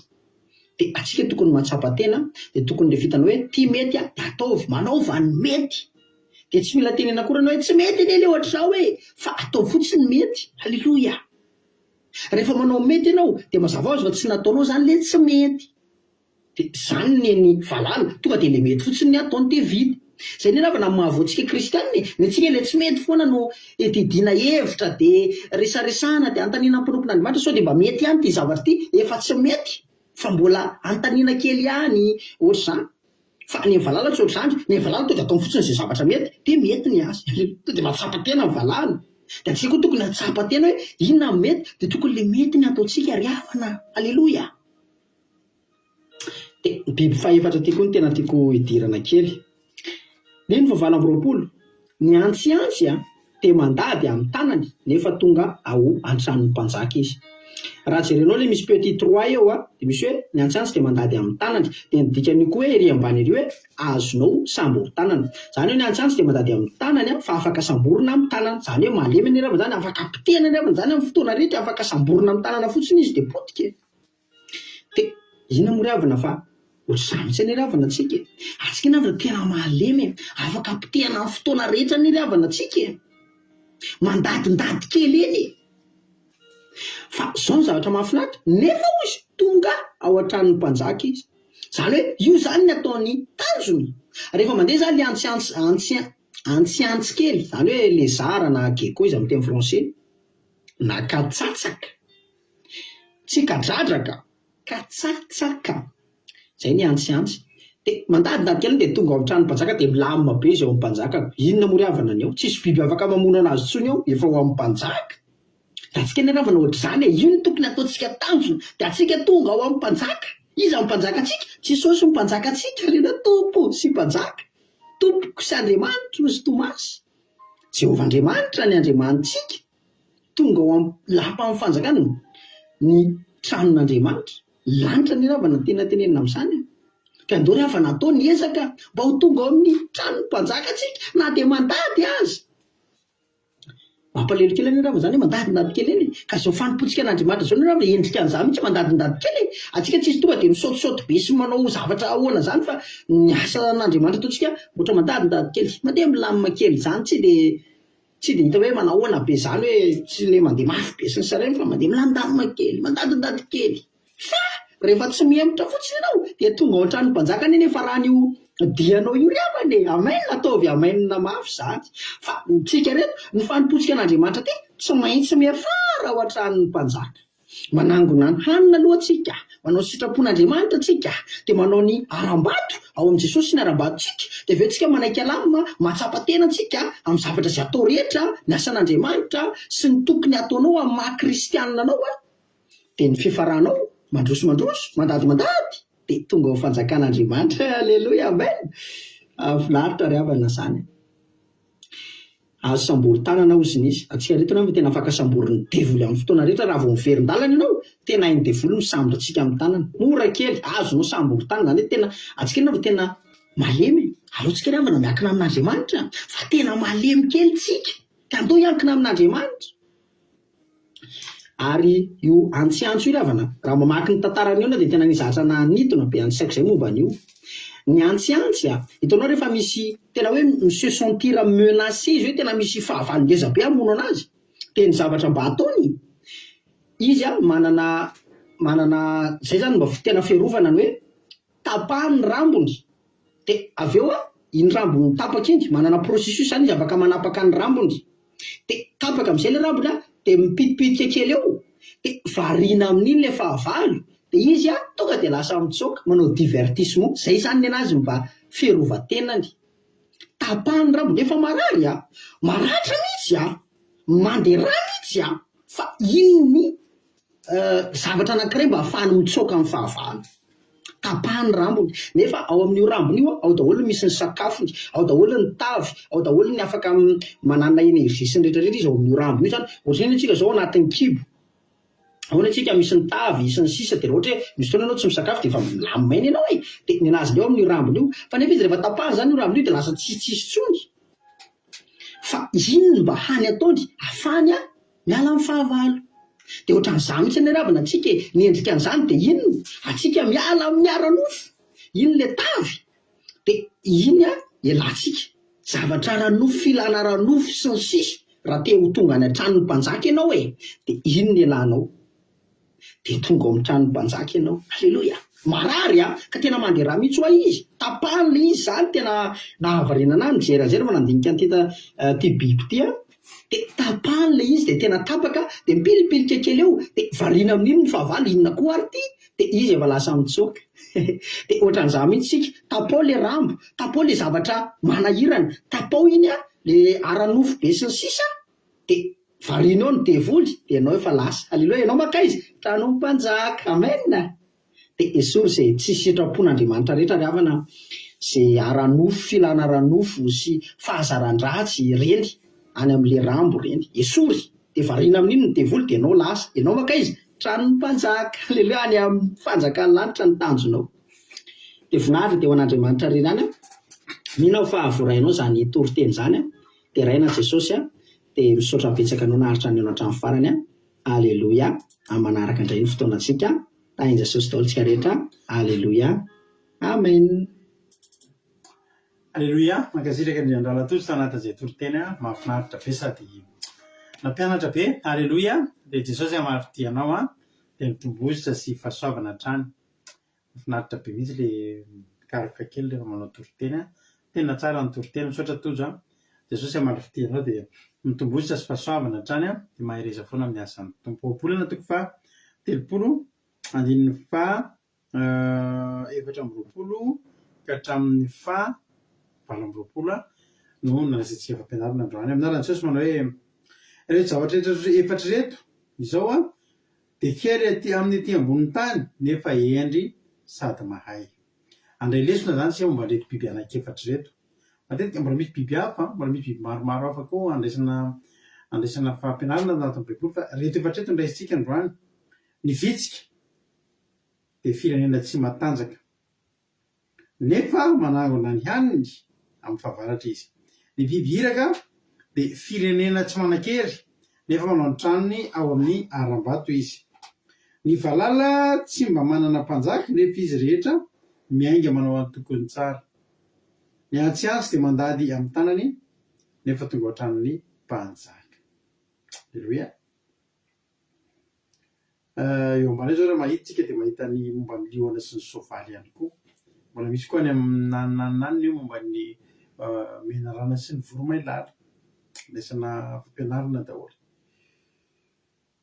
D: dia atsika tokony mahatsapa-tena dia tokony le vitana hoe tia mety dia ataovy manaova ny mety dia tsy mila tenena akorana hoe tsy mety anie le ohatra zao hoe fa atao fotsiny mety aleloia rehefa manao mety ianao dia mazava ho azy fa tsy nataonao zany le tsy mety dia zany neny valala tonga dia le mety fotsiny ny ataony David zay ny ravana mahavoantsika kristianina ny tsika le tsy mety foana no didina hevitra dia resaresana dia antanina ampinompon'Andriamanitra sao dia mba mety ihany ty zavatra ty efa tsy mety fa mbola antanina kely ihany ohatra zany fa ny valala tsy ohatra zany ny valala tonga dia ataony fotsiny zay zavatra mety dia mety ny azy dia mahatsapa-tena ny valala dia atsika koa tokony hatsapa-tena hoe inona mety dia tokony le mety ny ataontsika ry havana aleloia dia biby faefatra ty koa ny tena tiako hidirana kely dia ny fahavalo amby roapolo ny antsiantsy dia mandady amin'ny tanany nefa tonga ao an-tranon'ny mpanjaka izy raha jerenao le misy petit 3 eo dia misy hoe ny antsiantsy dia mandady amin'ny tanany dia ny dikany koa hoe ery ambany ery hoe azonao samboro tanana zany hoe ny antsiantsy dia mandady amin'ny tanany fa afaka samborona amin'ny tanana zany hoe malemy ny ravana zany afaka apitehana ny ravana zany amin'ny fotoana rehetra afaka samborona amin'ny tanana fotsiny izy dia potika dia ina mo ravana fa ohatr'izany tsy ny ravana antsika atsika ny ravana tena malemy afaka apitehana amin'ny fotoana rehetra ny ravana antsika mandadindady kely eny fa zao ny zavatra mahafinaritra nefa izy tonga ao an-tranon'ny mpanjaka izy zany hoe io zany ny ataony tanjony rehefa mandeha zany le antsiantsy kely zany hoe lezara na gecko izy amin'ny teny français na katsatsaka tsy kadradraka katsatsaka zay ny antsiantsy dia mandadindady kely dia tonga ao an-tranon'ny mpanjaka dia milamina be izy ao amin'ny mpanjaka inona mo ry havana ny ao tsisy biby afaka mamono anazy tsony ao efa ao amin'ny mpanjaka atsika ny ravana ohatra zany io ny tokony ataontsika tanjona dia atsika tonga ao amin'ny mpanjaka izy amin'ny mpanjaka atsika Jesosy ny mpanjaka atsika lena tompo sy mpanjaka tompoko sy Andriamanitra sy Tomasy Jehovah-Andriamanitra ny Andriamanitsika tonga ao amin'ny lapa amin'ny fanjakana ny tranon'Andriamanitra lanitra ny ravana tena tenenina amin'izany ka andao rehefa natao ny ezaka mba ho tonga ao amin'ny tranony mpanjaka tsika na dia mandady azy. Mampalelo kely any rava zany hoe mandadindady kely eny ka zao fanompotsika an'Andriamanitra zao ny rava endrika an'izany mihitsy mandadindady kely atsika tsisy tonga dia misaotisaoty be sy manao zavatra ahoana zany fa ny asa an'Andriamanitra ataontsika ohatra mandadindady kely mandeha milamina kely zany tsy dia hita hoe manahoana be zany hoe tsy le mandeha mafy be sy ny sareny fa mandeha milandamina kely mandadindady kely fa rehefa tsy mihemotra fotsiny ianao dia tonga ao an-tranon'ny mpanjaka ny eny efa raha n'io dianao io riavany amen ataovy amenina mafy zany fa tsika reto ny fanompotsika an'Andriamanitra ty tsy maintsy miafara ao an-tranon'ny mpanjaka manangona ny hanina aloha tsika manao sitrapon'Andriamanitra tsika dia manao ny aram-bato ao amin'i Jesosy sy ny aram-bato tsika dia aveo tsika manaiky alama matsapa tena tsika amin'ny zavatra izay atao rehetra ny asan'Andriamanitra sy ny tokony ataonao amin'ny maha-kristianina anao dia ny fifaranao mandroso mandady dia tonga ao fanjakan'Andriamanitra aleloia amen. Finaritra ry havana zany azo samborin-tanana oziny izy atsika reto na tena afaka samborin'ny devoly amin'ny fotoana rehetra raha vao miverin-dalana ianao tena hain'ny devoly misambotra antsika amin'ny tanana mora kely azonao samborin-tanana zany hoe tena atsika ianao tena malemy alohantsika ry havana miankina amin'Andriamanitra fa tena malemy kely tsika ka andao hiankina amin'Andriamanitra. Ary io antsiantso io ravana raha mamaky ny tantarany eo dia tena nizatra nanitona be ansaiko izay momba an'io. Ny antsiantsy hitanao rehefa misy tena hoe se sentir menacé izy hoe tena misy fahavalongeza be hamono anazy dia ny zavatra mba ataony izy manana zay zany mba tena fiarovana ny hoe tapahany rambony dia aveo iny rambony tapaka iny manana processus zany izy afaka manapaka ny rambony dia tapaka amin'izay ilay rambony dia mipitipitika kely eo dia variana amin'iny ilay fahavalo dia izy tonga dia lasa mitsoaka manao divertissement zay zany ny anazy mba fiarovan-tenany tapahany rambony efa marary maratra mihitsy mandeha rà mihitsy fa iny zavatra anankiray mba ahafahany mitsoaka amin'ny fahavalo tapahany rambony nefa ao amin'io rambony io ao daholo misy ny sakafony ao daholo ny tavy ao daholo ny afaka manana energie sy ny rehetrarehetra izy ao amin'io rambony io zany ohatrany antsika zao anatin'ny kibo ahoana antsika misy ny tavy sy ny sisa dia ohatra hoe misy fotoana ianao tsy misakafo dia efa milamimaina ianao dia ny anazy leo amin'io rambony io fa nefa izy rehefa tapahany zany io rambony io dia lasa tsisy tsony fa iny mba hany ataony afany miala amin'ny fahavalo dia ohatran'izany mihitsy ny ravina atsika ny endrika an'izany dia iny atsika miala amin'ny ara-nofo iny le tavy dia iny ialatsika zavatra ara-nofo filana ara-nofo sy ny sisa raha te ho tonga any an-tranon'ny mpanjaka ianao dia iny ny ilanao dia tonga ao amin'ny tranon'ny mpanjaka ianao alleloia marary ka tena mandeha raha mihitsy hoa izy tapahany izy zany tena nahavariana anahy mijerazera fa nandinika ty biby ty dia tapahany le izy dia tena tapaka dia mipilipilika kely eo dia variana amin'iny ny fahavalo inona koa ary ty dia izy efa lasa mitsoaka dia ohatran'izany mihitsy sika tapao le rambo tapao le zavatra manahirana tapao iny le ara-nofo be sy ny sisa dia variana eo ny devoly dia ianao efa lasa alleloia ianao maka izy tranon'ny mpanjaka amen. Dia esory izay tsy sitrapon'Andriamanitra rehetra ry havana izay ara-nofo filana ara-nofo sy fahazaran-dratsy reny any amin'le rambo reny esory dia variana amin'iny ny devoly dia ianao lasa ianao maka izy tranon'ny mpanjaka alleloia any amin'ny fanjakan'ny lanitra ny tanjonao. Dia voninahitra dia ho an'Andriamanitra reny any mihina ho fahavorainao zany toriteny zany dia raina Jesosy dia misaotra betsaka anao naharitra ny ao hatramin'ny farany alleloia amin'ny manaraka indray ny fotoanantsika tahin' Jesosy daholo tsika rehetra alleloia amen.
B: Alleloia mankasitraka ny andrala tory tanatin'izay toriteny mahafinaritra be sady nampianatra be alleloia dia Jesosy mahafitianao dia mitombohitra sy fahasoavana hatrany mahafinaritra be mihitsy le karoka kely rehefa manao toriteny tena tsara ny toriteny misaotra tojo Jesosy mahafitianao dia mitombohitra sy fahasoavana hatrany dia mahereza foana amin'ny asany tompo polana toko fa 30 ka hatramin'ny 7 no nalasantsika fampianarana androany aminarany Jesosy manao hoe rehetra zavatra efatra reto izao dia kely amin'ny ety ambonin'ny tany nefa endry sady mahay andray lesona zany sika momba reto biby anankefatra reto matetika mbola misy biby hafa mbola misy biby maromaro hafa koa andraisana fampianarana anatin'ny baiboly fa reto efatra reto ndraisitsika androany ny vitsika dia firenena tsy matanjaka nefa manangona ny haniny amin'ny fahavaratra izy. Ny biby iraka dia firenena tsy manan-kery nefa manao ny tranony ao amin'ny aram-bato izy. Ny valala tsy mba manana mpanjaka nefa izy rehetra miainga manao any tokony tsara. Ny antsiantsy dia mandady amin'ny tanany nefa tonga ohatran'ny mpanjaka. Aleloia. Eo amban'io zao raha mahitsika dia mahita ny momba ny liona sy ny soavaly ihany koa. Mbola misy koa any amin'ny naninaniny io momba ny menarana sy ny voromailala. Lesana fampianarana daholo.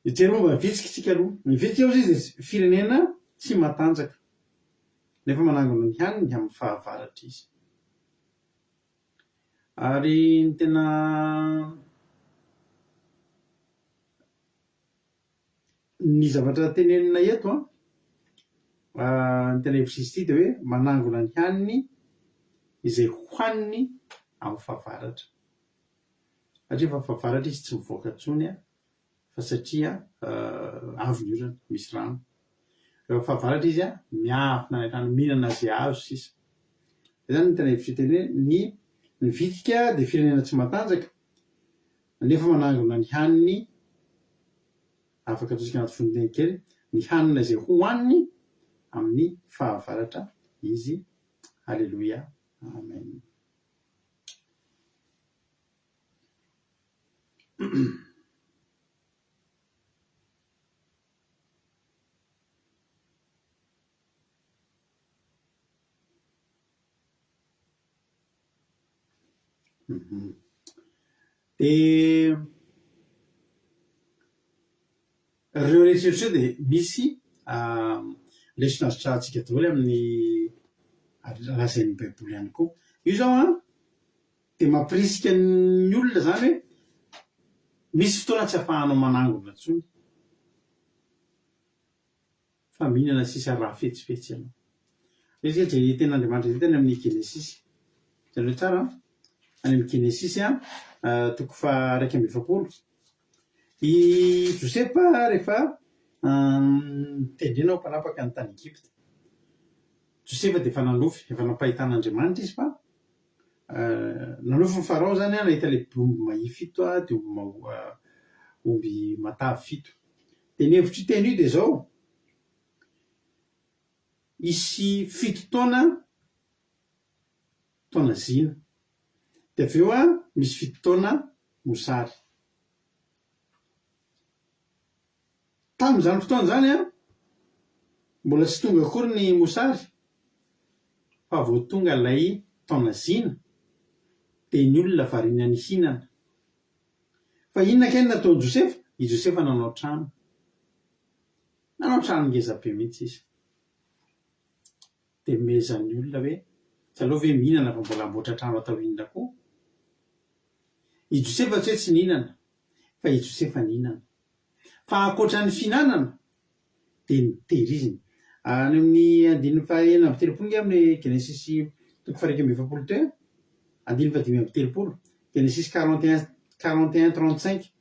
B: Hijery momba ny vitsika tsika aloha. Ny vitsika io izy firenena tsy matanjaka nefa manangona ny haniny amin'ny fahavaratra izy. Ary ny tena ny zavatra tenenina eto ny tena hevitra izy ity dia hoe manangona ny haniny izay hohaniny amin'ny fahavaratra. Satria fa fahavaratra izy tsy mivoaka intsony fa satria avy ny orana misy rano. Rehefa fahavaratra izy miafina ny rano, mihinana izay azo sisa. Izany ny tena hevitra tenenina ny vitsika dia firenena tsy matanjaka nefa manangona ny haniny, afaka ataontsika anaty fonoteny kely, ny hanina izay hohaniny amin'ny fahavaratra izy. Alleluia. Amen. Dia reo rehetrarehetra dia misy lesona azo tsahantsika daholo amin'ny lazain'ny baiboly ihany koa. Io zao dia mampirisika ny olona zany hoe misy fotoana tsy ahafahanao manangona intsony fa mihinana sisa raha fetsifetsy ianao. Izy dia ten'Andriamanitra teny amin'ny Genesisy. Hitanareo tsara any amin'ny Genesisy toko 1:20. I Josefa rehefa tendrena ho mpanapaka ny tany Egypta. Josefa dia efa nanofy, efa nampahitan'Andriamanitra izy fa nanofy ny Farao zany nahita ilay omby mahia 7 dia omby matavy 7. Dia ny hevitra teny io dia izao: isy 7 taona zina, dia avy eo misy 7 taona mosary. Tamin'izany fotoana zany mbola tsy tonga akory ny mosary fa vao tonga ilay taona zina dia ny olona variana ny hinana. Fa inona kay nataon'i Josefa? I Josefa nanao trano ngeza be mihitsy izy. Dia mezan'ny olona hoe tsy aleo ve mihinana fa mbola hamboatra trano atao inona koa? I Josefa tsy hoe tsy nihinana fa i Josefa nihinana. Fa ankoatran'ny fihinanana dia nitehirizina. Any amin'ny 9:30 amin'ny Genesisy toko 1:20 teo, 5:30, Genesisy 41:35.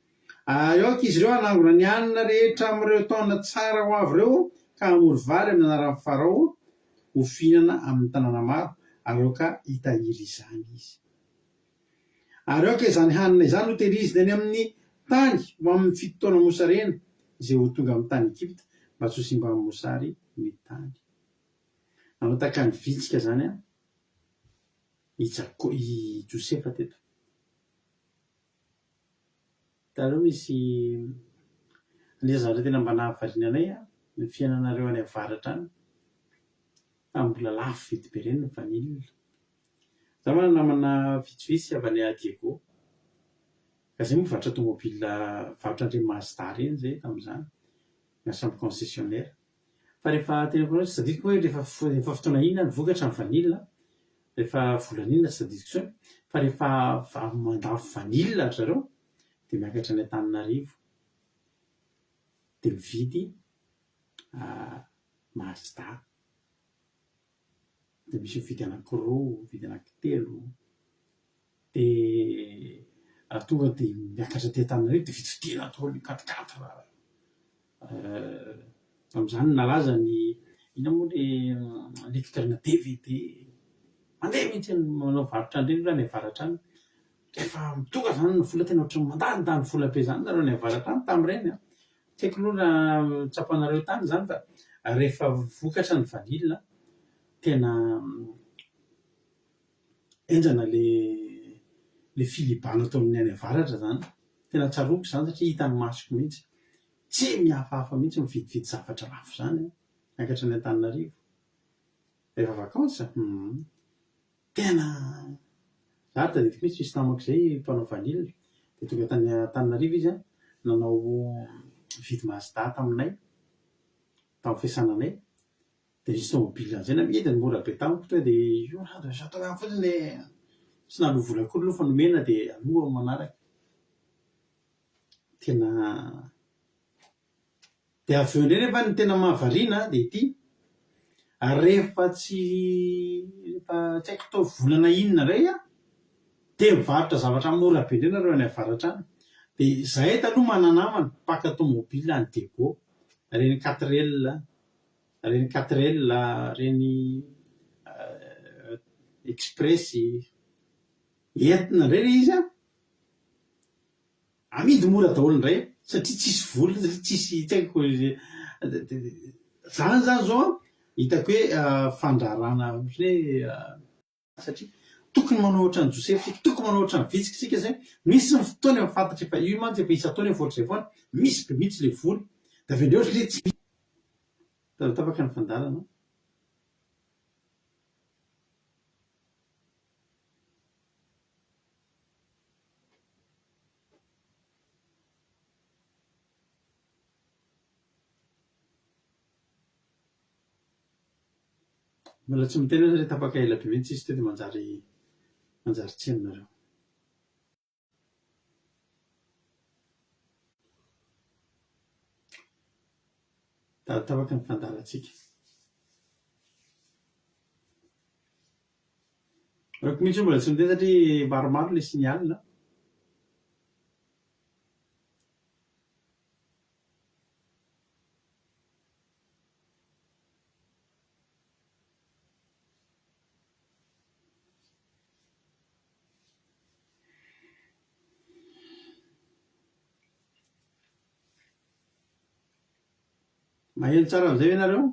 B: Eo izy ireo hanangona ny hanina rehetra amin'ireo taona tsara ho avy ireo ka hamory vary amin'ny anaran'ny Farao ho fihinana amin'ny tanàna maro. Ary eo ka hitahiry izany izy. Ary eo ka izany hanina izany ho tehirizina any amin'ny tany ho amin'ny 7 taona mosarena izay ho tonga amin'ny tany Egypta mba tsy ho simba amin'ny mosary ny tany. Nanao tahaka ny vitsika zany i Josefa teto. Tareo misy ny zavatra tena mba nahavariana anay ny fiainanareo any avaratra any. Mbola lafo vidy be ireny ny vanilina. Zaho mana namana vitsivitsy avy any Diego. Ka izay moa mivarotra tômôbila, varotra an'ireny Mazda ireny izay tamin'izany, miasa amin'ny concessionnaire. Fa rehefa teneniko anao tsy tadidiko hoe rehefa fotoana inona ny vokatra ny vanilina, rehefa volana inona tsy tadidiko intsony, fa rehefa mandafo vanilina ry zareo dia miakatra any Antananarivo dia mividy Mazda. Dia misy mividy anankiroa, mividy anankitelo. Dia tonga dia miakatra aty Antananarivo dia vidividina daholo ny 4x4. Tamin'izany nalaza ny inona moa ilay lecteur-na DVD. mandeha mihitsy manao varotra indrindra ny avaratra any rehefa mitoka zany ny vola tena ohatran'ny mandandany vola be zany nareo ny avaratra any tamin'ireny a tsy haiko aloha raha tsapanareo tany zany fa rehefa vokatra ny vanila tena enjana le filibana atao amin'ny any avaratra zany tena tsaroako zany satria hitany masoko mihitsy tsy mihafahafa mihitsy mividividy zavatra lafo zany miakatra ny Antananarivo rehefa vakansa tena za tadidiko mihitsy misy namako zay mpanao vanila de tonga tany Antananarivo izy a nanao vidy mazda taminay tamin'ny fiasananay de nisy tomobile an'izay na midiny mora be tamiko tonga de io atao ihany fotsiny le tsy naloha vola akory aloha fa nomena de aloha manaraka tena de avy eo indray nefa ny tena mahavariana de ity rehefa tsy haiko tao volana inona indray a de mivarotra zavatra mora be indray nareo any avaratra any de zahay taloha mananamana mpaka tomobile any Dego reny 4L reny 4L reny express entina indray le izy a amidy mora daholo indray satria tsisy vola tsisy tsy haiko zany zao hitako hoe fandrarana hoe satria tokony manao ohatran'ny Joseph tokony manao ohatran'ny vitsika sika zay misy ny fotoana efa fantatra efa io mantsy efa isa-taona efa ohatr'izay foana misy be mihitsy le vola da avy indray ohatry le tsy tapaka ny fandarana mbola tsy miteny hoe tapaka ela be mihitsy izy teo de manjary tsy aminareo da tapaka ny fandarantsika rako mihitsy mbola tsy miteny satria maromaro le signalina maheno tsara amin'izay hoe nareo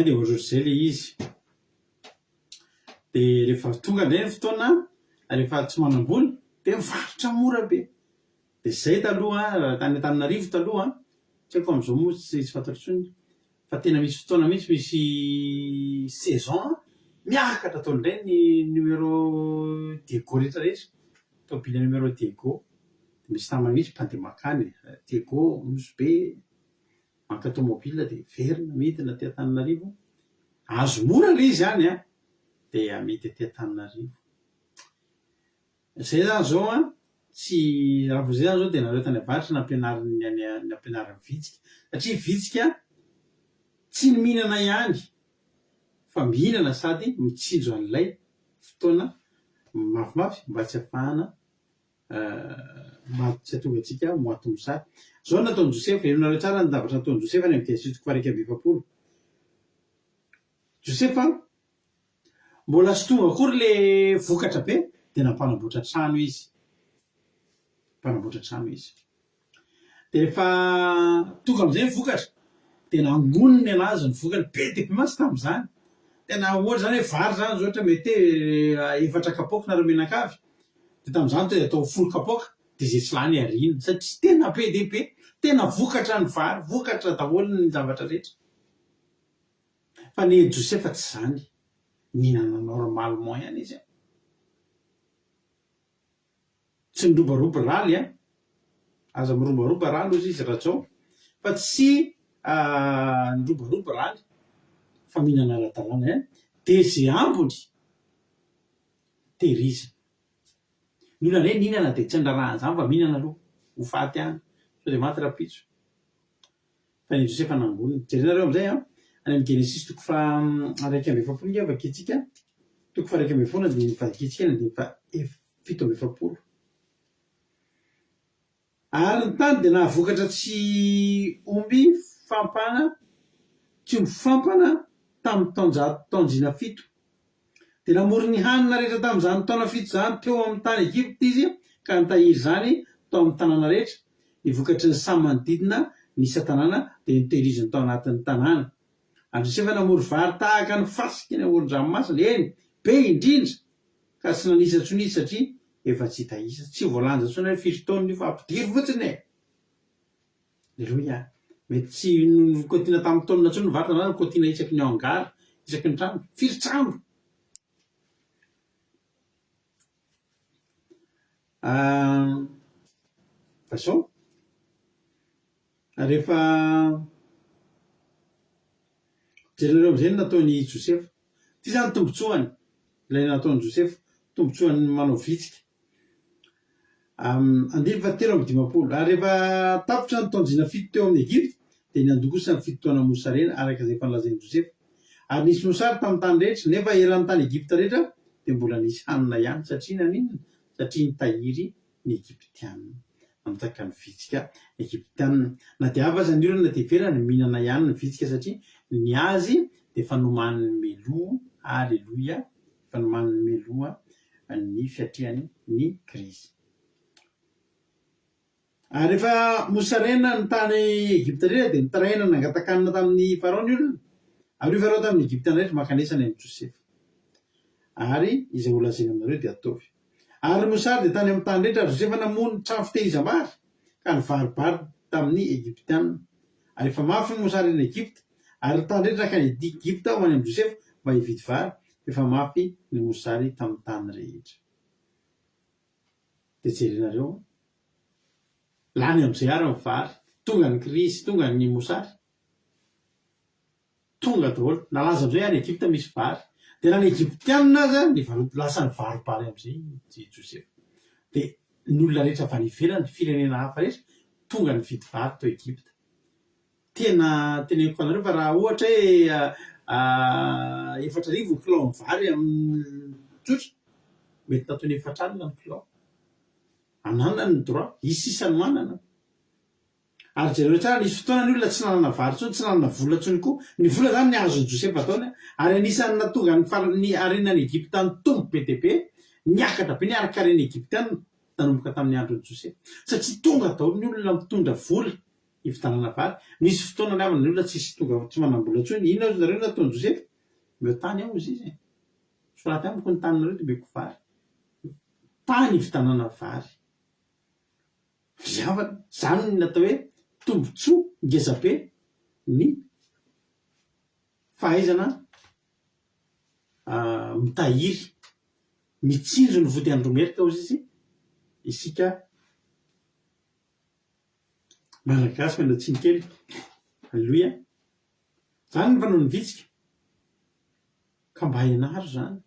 B: de ohatrohatr'izay le izy de rehefa tonga indray ny fotoana rehefa tsy manam-bola de mivarotra mora be de zay taloha tany Antananarivo taloha tsy haiko am'izao moa tsy fantatro intsony fa tena misy fotoana mihitsy misy saison miakatra atao indray ny numéro Dego rehetrarehetra tobile numéro Dego de misy namana mihitsy mpandeha makany Dego nosy be maka tomobile de verina midina ty Antananarivo azo mora le izy any de amidy ty Antananarivo zay zany zao tsy raha vo zay zany zao de nareo tany avaratra nampianarin'ny vitsika satria vitsika tsy ny mihinana ihany fa mihinana sady mitsinjo an'ilay fotoana mafimafy mba tsy hafahana tsy hatonga atsika moaty mosary zao nataony Joseph nareo tsara ny davatra nataony Joseph any amin'ny diasitiko faraiky amby efapolo Joseph mbola tsy tonga akory le vokatra be de nampanamboatra trano izy de rehefa tonga am'izay ny vokatra de nangoniny anazy ny vokatra be de be masy tam'izany tena ohatra zany hoe vary zany zao ohatra mety efatra kapoka nareo menakavy de tam'izany to de atao folo kapoka de zay tsy lany arina satria tena be de be tena vokatra ny vary vokatra daholo ny zavatra rehetra fa ny Joseph tsy zany mihinana normalement ihany izy tsy mirobaroba raly aza mirobaroba raly ozy izy rajao fa tsy mirobaroba raly fa mihinana ara-dalàna de zay ambony tehirizina ny olona ndray nihinana de tsy andrarahany zany fa mihinana aloha ho faty any so de maty rapitso fa ny Josefa nangoniny jerenareo am'izay any amin'ny Genesis toko fa araiky amby efapolo ny avakitsika toko fa araiky amby fona dia nivadikitsika ny fa fito amby efapolo ary ny tany dia nahavokatra tsy omby fampana tsy omby fampana tamin'ny taonjina fito dia namory ny hanina rehetra tamin'izany taona fito zany teo amin'ny tany Egypta izy ka nitahiry zany tao amin'ny tanàna rehetra nivokatry ny samy manodidina ny isa-tanàna dia nitehiriziny tao anatin'ny tanàna. Ary Josefa namory vary tahaka ny fasiky ny amoron-dranomasina eny be indrindra ka tsy nanisa tsony satria efa tsy hitahisa tsy voalanja tsony hoe firy taona io fa ampidiry fotsiny aleloia mety tsy nikotiana tamin'ny taonina tsony ny vary tanàna nikotiana isaky ny ao angara isaky ny trano firy trano fa sao rehefa jerenareo am'izay nataony Josefa ty zany tombotsoany ilay nataony Josefa tombotsoany manao vitsika andiny fahatelo amby dimapolo ary rehefa tapitra ny taonjina fito teo amin'ny Egypta dia niandokosa ny fitotoana mosarena araka izay fanlazainy Josefa ary nisy mosary tamin'ny tany rehetra nefa elan'ny tany Egypta rehetra dia mbola nisy hanina ihany satria naninona satria nitahiry ny Egyptianina amitaka ny vitsika Egyptianina na dia ava aza ny olona dia ivelany mihinana ihany ny vitsika satria ny azy dia fanoman'ny meloa aleloia fanoman'ny meloa ny fiatriany ny Krisy. Ary rehefa mosarena ny tany Egypta rehetra dia nitaraina nangatakanina tamin'ny Farao ny olona ary io Farao tamin'ny Egyptiana rehetra makanesana amin'ny Josefa ary izay olazaina aminareo dia ataovy. Ary mosary dia tany amin'ny tany rehetra ary Josefa namono trano fitehirizam-bary ka nivaribary tamin'ny Egyptianina ary efa mafy ny mosary ny Egypta ary tany rehetra ka ny Egypta ho any amin'ny Josefa mba hividy vary efa mafy ny mosary tamin'ny tany rehetra. Dia jerenareo lany amin'izay ary ny vary tonga ny Krisy tonga ny mosary tonga daholo nalaza amin'izay any Egypta misy vary dia raha ny Egyptianina aza ny lasa ny varibary amin'izay Josefa dia ny olona rehetra avy any ivelany firenena hafa rehetra tonga ny vidy vary tao Egypta. Tena teneniko anareo fa raha ohatra hoe 4,000 kilao ny vary amin'ny tsotra mety nataony 4,000 ny kilao anana ny droit isisany manana ary jereo tsara nisy fotoana ny olona tsy nanana vary tsony tsy nanana vola tsony koa ny vola zany ny azony Josefa ataony ary anisany natonga ny arenany Egypta ny tombo be dia be niakatra be ny arakaren'ny Egyptianina nanomboka tamin'ny andron'ny Josefa satria tonga daholo ny olona mitondra vola hividanana vary. Nisy fotoana namana ny olona tsy manam-bola tsony ino azy nareo nataony Josefa meo tany ao izy izy solata amiko ny taninareo dia meko vary tany hividanana vary zavana zany ny natao hoe tombotsoa ngezabe ny fahaizana mitahiry mitsinjo ny vody andromerika ozy izy isika malagasy mialatsiny kely aleloia zany ny fanao ny vitsika ka mba hainaro zany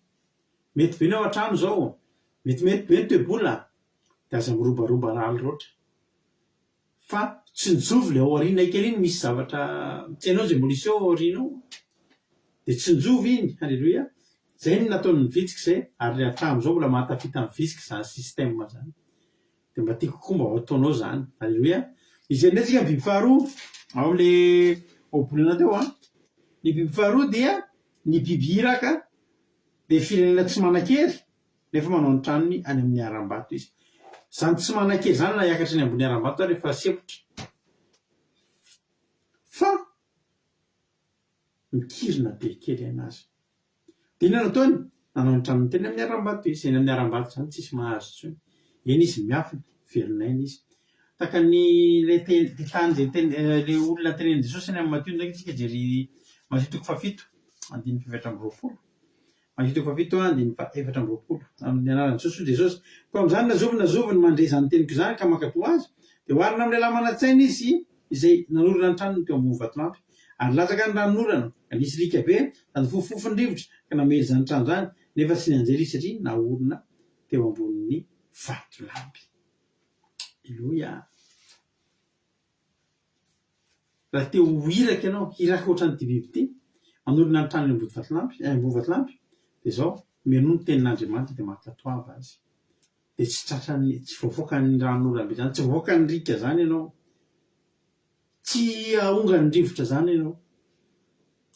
B: mety be ny ao an-trano zao mety toe-bola dia aza mirobaroba raly roatra fa tsy nijovy le ao aoriana kely iny misy zavatra tsenao zay mbola isy ao aorianao dia tsy nijovy iny aleloia zay ny nataony ny vitsika zay ary hatramo zao mbola mahatafita ny vitsika zany système zany dia mba tiako koa mba ho ataonao zany aleloia. Izay ndretsika biby faharoa ao le obolana teo ny biby faharoa dia ny biby iraka dia firenena tsy manan-kery nefa manao ny tranony any amin'ny aram-bato izy zany tsy manan-kery zany na hiakatra ny ambony aram-bato rehefa sepotra fa mikirina be kely anazy dia ina nataony nanao ny tranony teny amin'ny aram-bato izy eny amin'ny aram-bato zany tsisy mahazo tsony eny izy miafina velonaina izy taka ny le tany le olona tenen'i Jesosy any amin'ny Mateo ndraiky tsika jery Mateo toko fafito andiny efatra amby roapolo Mateo toko fafito andiny efatra amby roapolo amin'ny anaran'i Jesosy ko amin'izany nazoviny mandre izany teniko izany ka mankatoa azy dia oharina amin'ny lehilahy manan-tsaina izy izay nanorana ny tranony teo ambony vatolampy ary latsaka ny ranonorana nisy lika be sady fofofony rivotra ka namely izany trano zany nefa tsy nianjera izy satria naorina teo ambonin'ny vatolampy. Aleluia. raha teo hiraka ianao hiraka ohatrany ty biby ty manorina ny tranony Ambohivatolampy dia zao menono ny tenin'Andriamanitra dia mankatoava azy dia tsy tratrany tsy voavoaka ny ranon'olona be zany tsy voavoaka ny rika zany ianao tsy aonga ny rivotra zany ianao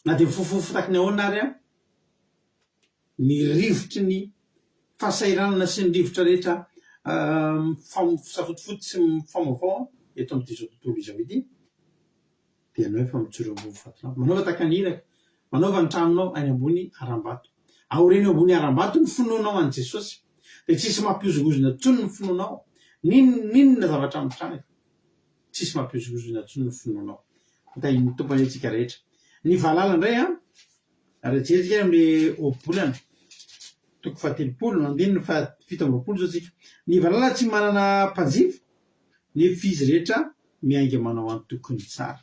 B: na dia mifofofo taky ny ahoana ary ny rivotry ny fahasairanana sy ny rivotra rehetra fisafotofoty sy mifamoavao eto amin'ity tontolo izao ity dia anao efa mijoro Ambohivatolampy manaova taka ny hiraka manaova ny tranonao any ambony aram-bato aoreny ambony aram-bato ny finoanao an' Jesosy dia tsisy mampiozogozona tsony ny finoanao ninona zavatra mitranga tsisy mampiozogozona tsony ny finoanao ny tompony antsika rehetra ny valala indray raha jerika amin'le obolana toko 17 andininy 17 zao tsika ny valala tsy manana mpanjifa ny fizy rehetra miainga manao any tokony tsara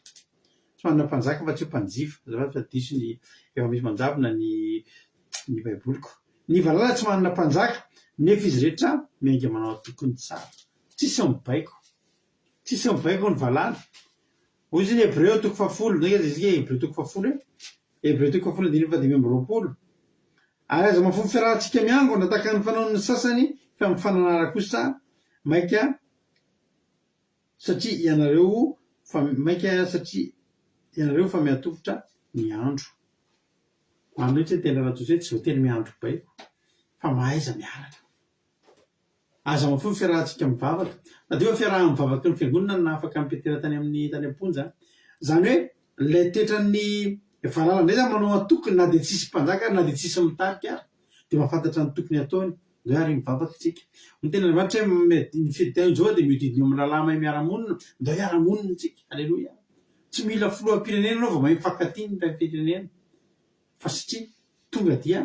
B: tsy manana mpanjaka fa tsy mpanjifa fa diso ny efa misy manjavona ny baiboliko ny valala tsy manana mpanjaka ny fizy rehetra miainga manao any tokony tsara tsisy mibaiko ny valala hoy izy ny Hebreo toko 10 ndraiky zay Hebreo toko 10 Hebreo toko 10 andininy 20 ary aza mahafono fiarahantsika miangona tahaka ny fanaon'ny sasany fa mifananara kosa maika satria ianareo fa miatofotra ny andro mamitsy tena raha toy tsy voatery miandro baiko fa mahaiza miaraka aza mahafono fiarahantsika mivavaka na dia hoe fiaraha mivavaka ny fiangonana na afaka mipetera tany am-ponja zany hoe ilay toetran'ny valala indray zany manao atokony na dia tsisy mpanjaka na dia tsisy mitarika ary dia mahafantatra ny tokony ataony zay ary mivavaka tsika ny tena Andriamanitra hoe ny fiditain'izao dia miodidina amin'ny lalàna miara-monina da hiara-monina tsika alleloia tsy mila filoham-pirenena anao vao mahay mifankatia ny firenena fa satria tonga dia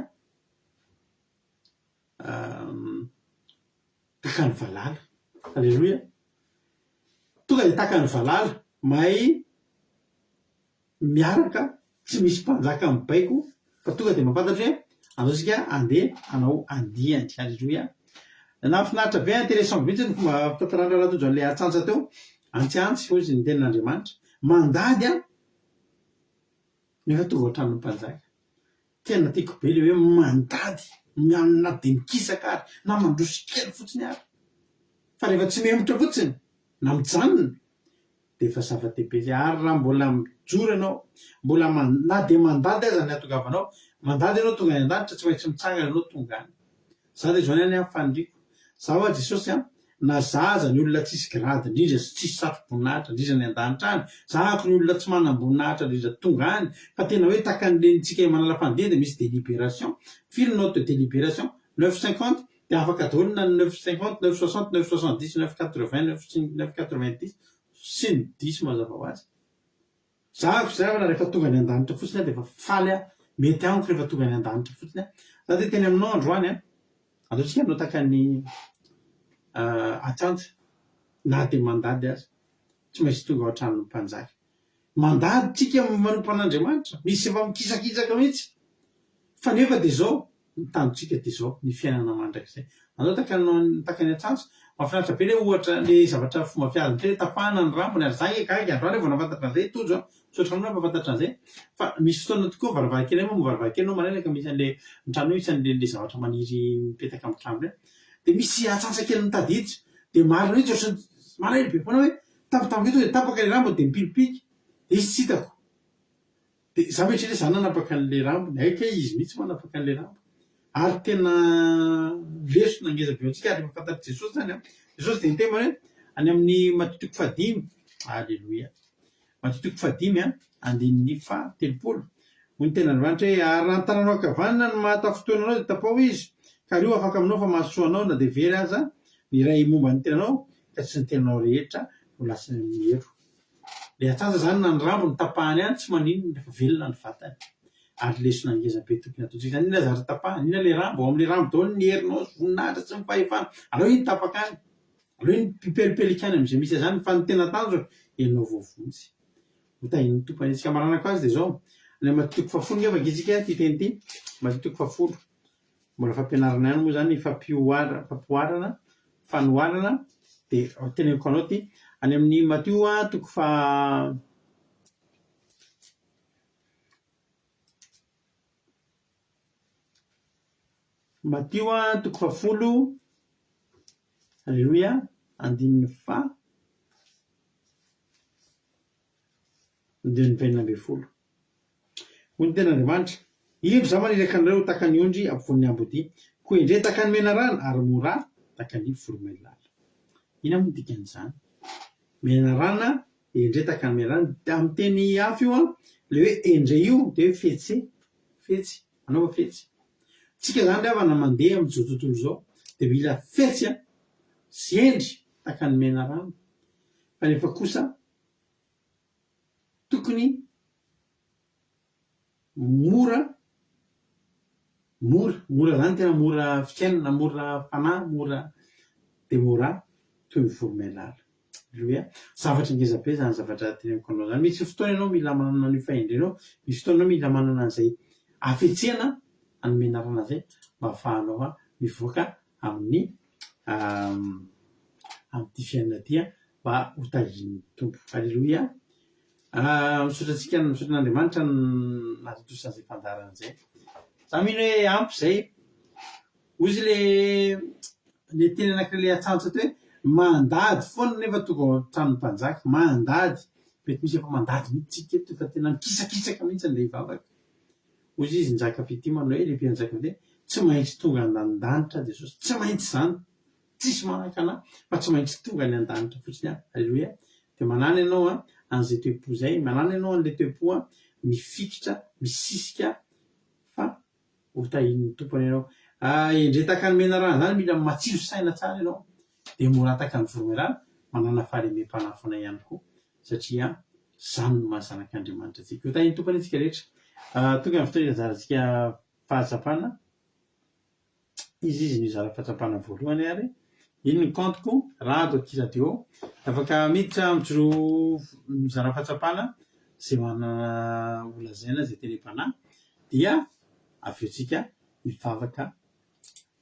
B: taka ny valala alleloia tonga dia taka ny valala mahay miaraka tsy misy mpanjaka mibaiko fa tonga dia mampantatra hoe andao sika andeha anao andiany alleloia na finaritra be intéressant mihitsy ny fomba fitantarana rahatondro an'ilay atsantsa teo antsiantsy hozy ny tenin'Andriamanitra mandady nefa tonga ohatran'ny mpanjaka tena tiako be le hoe mandady mianona dia mikisaka ary na mandroso kely fotsiny ary fa rehefa tsy memotra fotsiny na mijanona dia efa zava-dehibe zay ary raha mbola mijoro ianao mbola na dia mandady aza ny atongavanao mandady ianao tonga any an-danitra tsy maintsy mitsangana ianao tonga any za dia zao ny any fanindriko za hoa Jesosy na zaza ny olona tsisy grady indrindra sy tsisy satroboninahitra indrindra ny an-danitra any zahako ny olona tsy manam-boninahitra indrindra tonga any fa tena hoe taka nylenitsika manala fandihy dia misy délibération firy note de délibération 950 dia afaka daholo na 950 960 970 980 990 sy ny 10 mazava ho azy zahako zavana rehefa tonga ny an-danitra fotsiny dia efa faly mety amiko rehefa tonga ny an-danitra fotsiny za dia teny aminao androany ataontsika anao taka ny atsantsa na dia mandady azy tsy maintsy tonga ohatran'ny mpanjaka mandady tsika manompo an'Andriamanitra misy efa mikisakisaka mihitsy fa nefa dia zao ny tanontsika dia zao ny fiainana mandrakizay anao taka ny atsantsa mahafinaritra be le ohatra le zavatra fomba fiaziny tena tapahana ny rambony ary zany gaga androany vao nafantatra an'izay tojo misaotra aminao mampafantatra an'izay fa misy fotoana tokoa varavarankely moa varavarankely manaraka misy an'le mitrano isan'le zavatra maniry mipetaka amin'ny trano reny dia misy atsansakely mitady hitsy dia marina hitsy ohatrany marina be foana hoe tapitapaka eto dia tapaka le rambony dia mipilipiky dia izy tsy hitako dia za mieritreritra zany nanapaka an'le rambony aika izy mihitsy manapaka an'le rambony ary tena lesona ngeza be antsika ary mahafantatry Jesosy zany Jesosy dia niteny hoe any amin'ny Matitoko 5 alleloia Matitoko 5 andininy 17 hoy ny tenin'Andriamanitra hoe ary raha ny tananao ankavanana no mahatafotoana anao dia tapao izy ka io afaka aminao fa mahasoa anao na dia very aza ny iray momba ny tenanao ka tsy ny tenanao rehetra ho lasa mihero le atsantsa zany na ny rambo ny tapahany any tsy manino rehefa velona ny vatany ary lesona ngeza be tokony ataontsika zany ina zary tapahany ina le rambo ao amin'le rambo daholo ny herinao sy voninahitra sy ny fahefana aleo iny tapaka any aleo iny pipelipelika any amin'izay misy zany fa ny tena tanjo enao voavontsy hotahiny tompany antsika maranako azy dia zao ny Matitoko 10 nefa ngitsika ty teny ty Matitoko 10 mbola fampianarana ihany moa zany fampihoarana fanoharana dia teneniko anao ty any amin'ny Matio toko Matio a toko fafolo. Alleluia. Andininy fa. Andininy fainina amby folo. Hoy ny ten'Andriamanitra. Indro za maniraka anareo taka ny ondry ampovoan'ny ambody. Koa indray taka ny mena rano ary mora taka ny voromailala. Ina moa dikan'izany? Mena rana indray taka ny mena rano. Amin'ny teny hafa io a, le hoe indray io dia hoe fetsy. Fetsy. Anaova fetsy. Tsika zany rehefa mandeha amin'izao tontolo izao dia mila fetsy sy endry taka ny mena rano. Fa nefa kosa tokony mora zany tena mora fiainana, mora fanahy, mora dia mora toy ny voromailala. Alleluia. Zavatra ngezabe zany zavatra teneniko anao zany. Misy fotoana ianao mila manana an'io fahendrenao, misy fotoana ianao mila manana an'izay hafetsehana amin'ny menarana zay mba ahafahanao mivoaka amin'ny amin'ity fiainana ity mba ho tahin'ny tompo. Alleluia. Misaotra n'Andriamanitra nahatotosana izay fandarana izay. Za mino hoe ampy zay. Ozy le teny anankiray le atsantsa hoe mandady foana nefa tonga ao tranon'ny mpanjaka. Mandady. Mety misy efa mandady mihitsy tsika eto fa tena mikisakisaka mihitsy ilay vavaka. Ozy izy njaka fity manao hoe lehibe njaka fity tsy maintsy tonga an-danitra Jesosy. Tsy maintsy zany. Tsisy manaka anahy fa tsy maintsy tonga ny an-danitra fotsiny. Alleluia. Dia manana ianao an'izay toe-po zay. Manana ianao an'ilay toe-po mifikitra, misisika fa ho tahin'ny tompony ianao. Indray taka ny mena rano zany mila matsiro saina tsara ianao dia mora taka ny voromailala. Manana fahalemem-panafona ihany koa satria zany no mahazanak'Andriamanitra antsika. Ho tahin'ny tompony antsika rehetra. Tonga ny fotoana izarantsika fahatsapana. Izy no izara fahatsapana voalohany ary. Ino ny kantoko raha ato akiradio afaka miditra mijoro mizara fahatsapana izay manana olazaina izay tenepanahy dia avy eo tsika mivavaka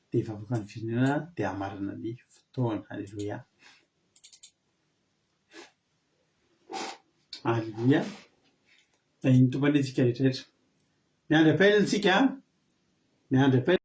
B: dia hivavaka ny firenena dia hamarina ny fotoana. Alleluia. Alleluia. Iny tompany antsika rehetrarehetra. Miandry apailana tsika. Miandry apailana.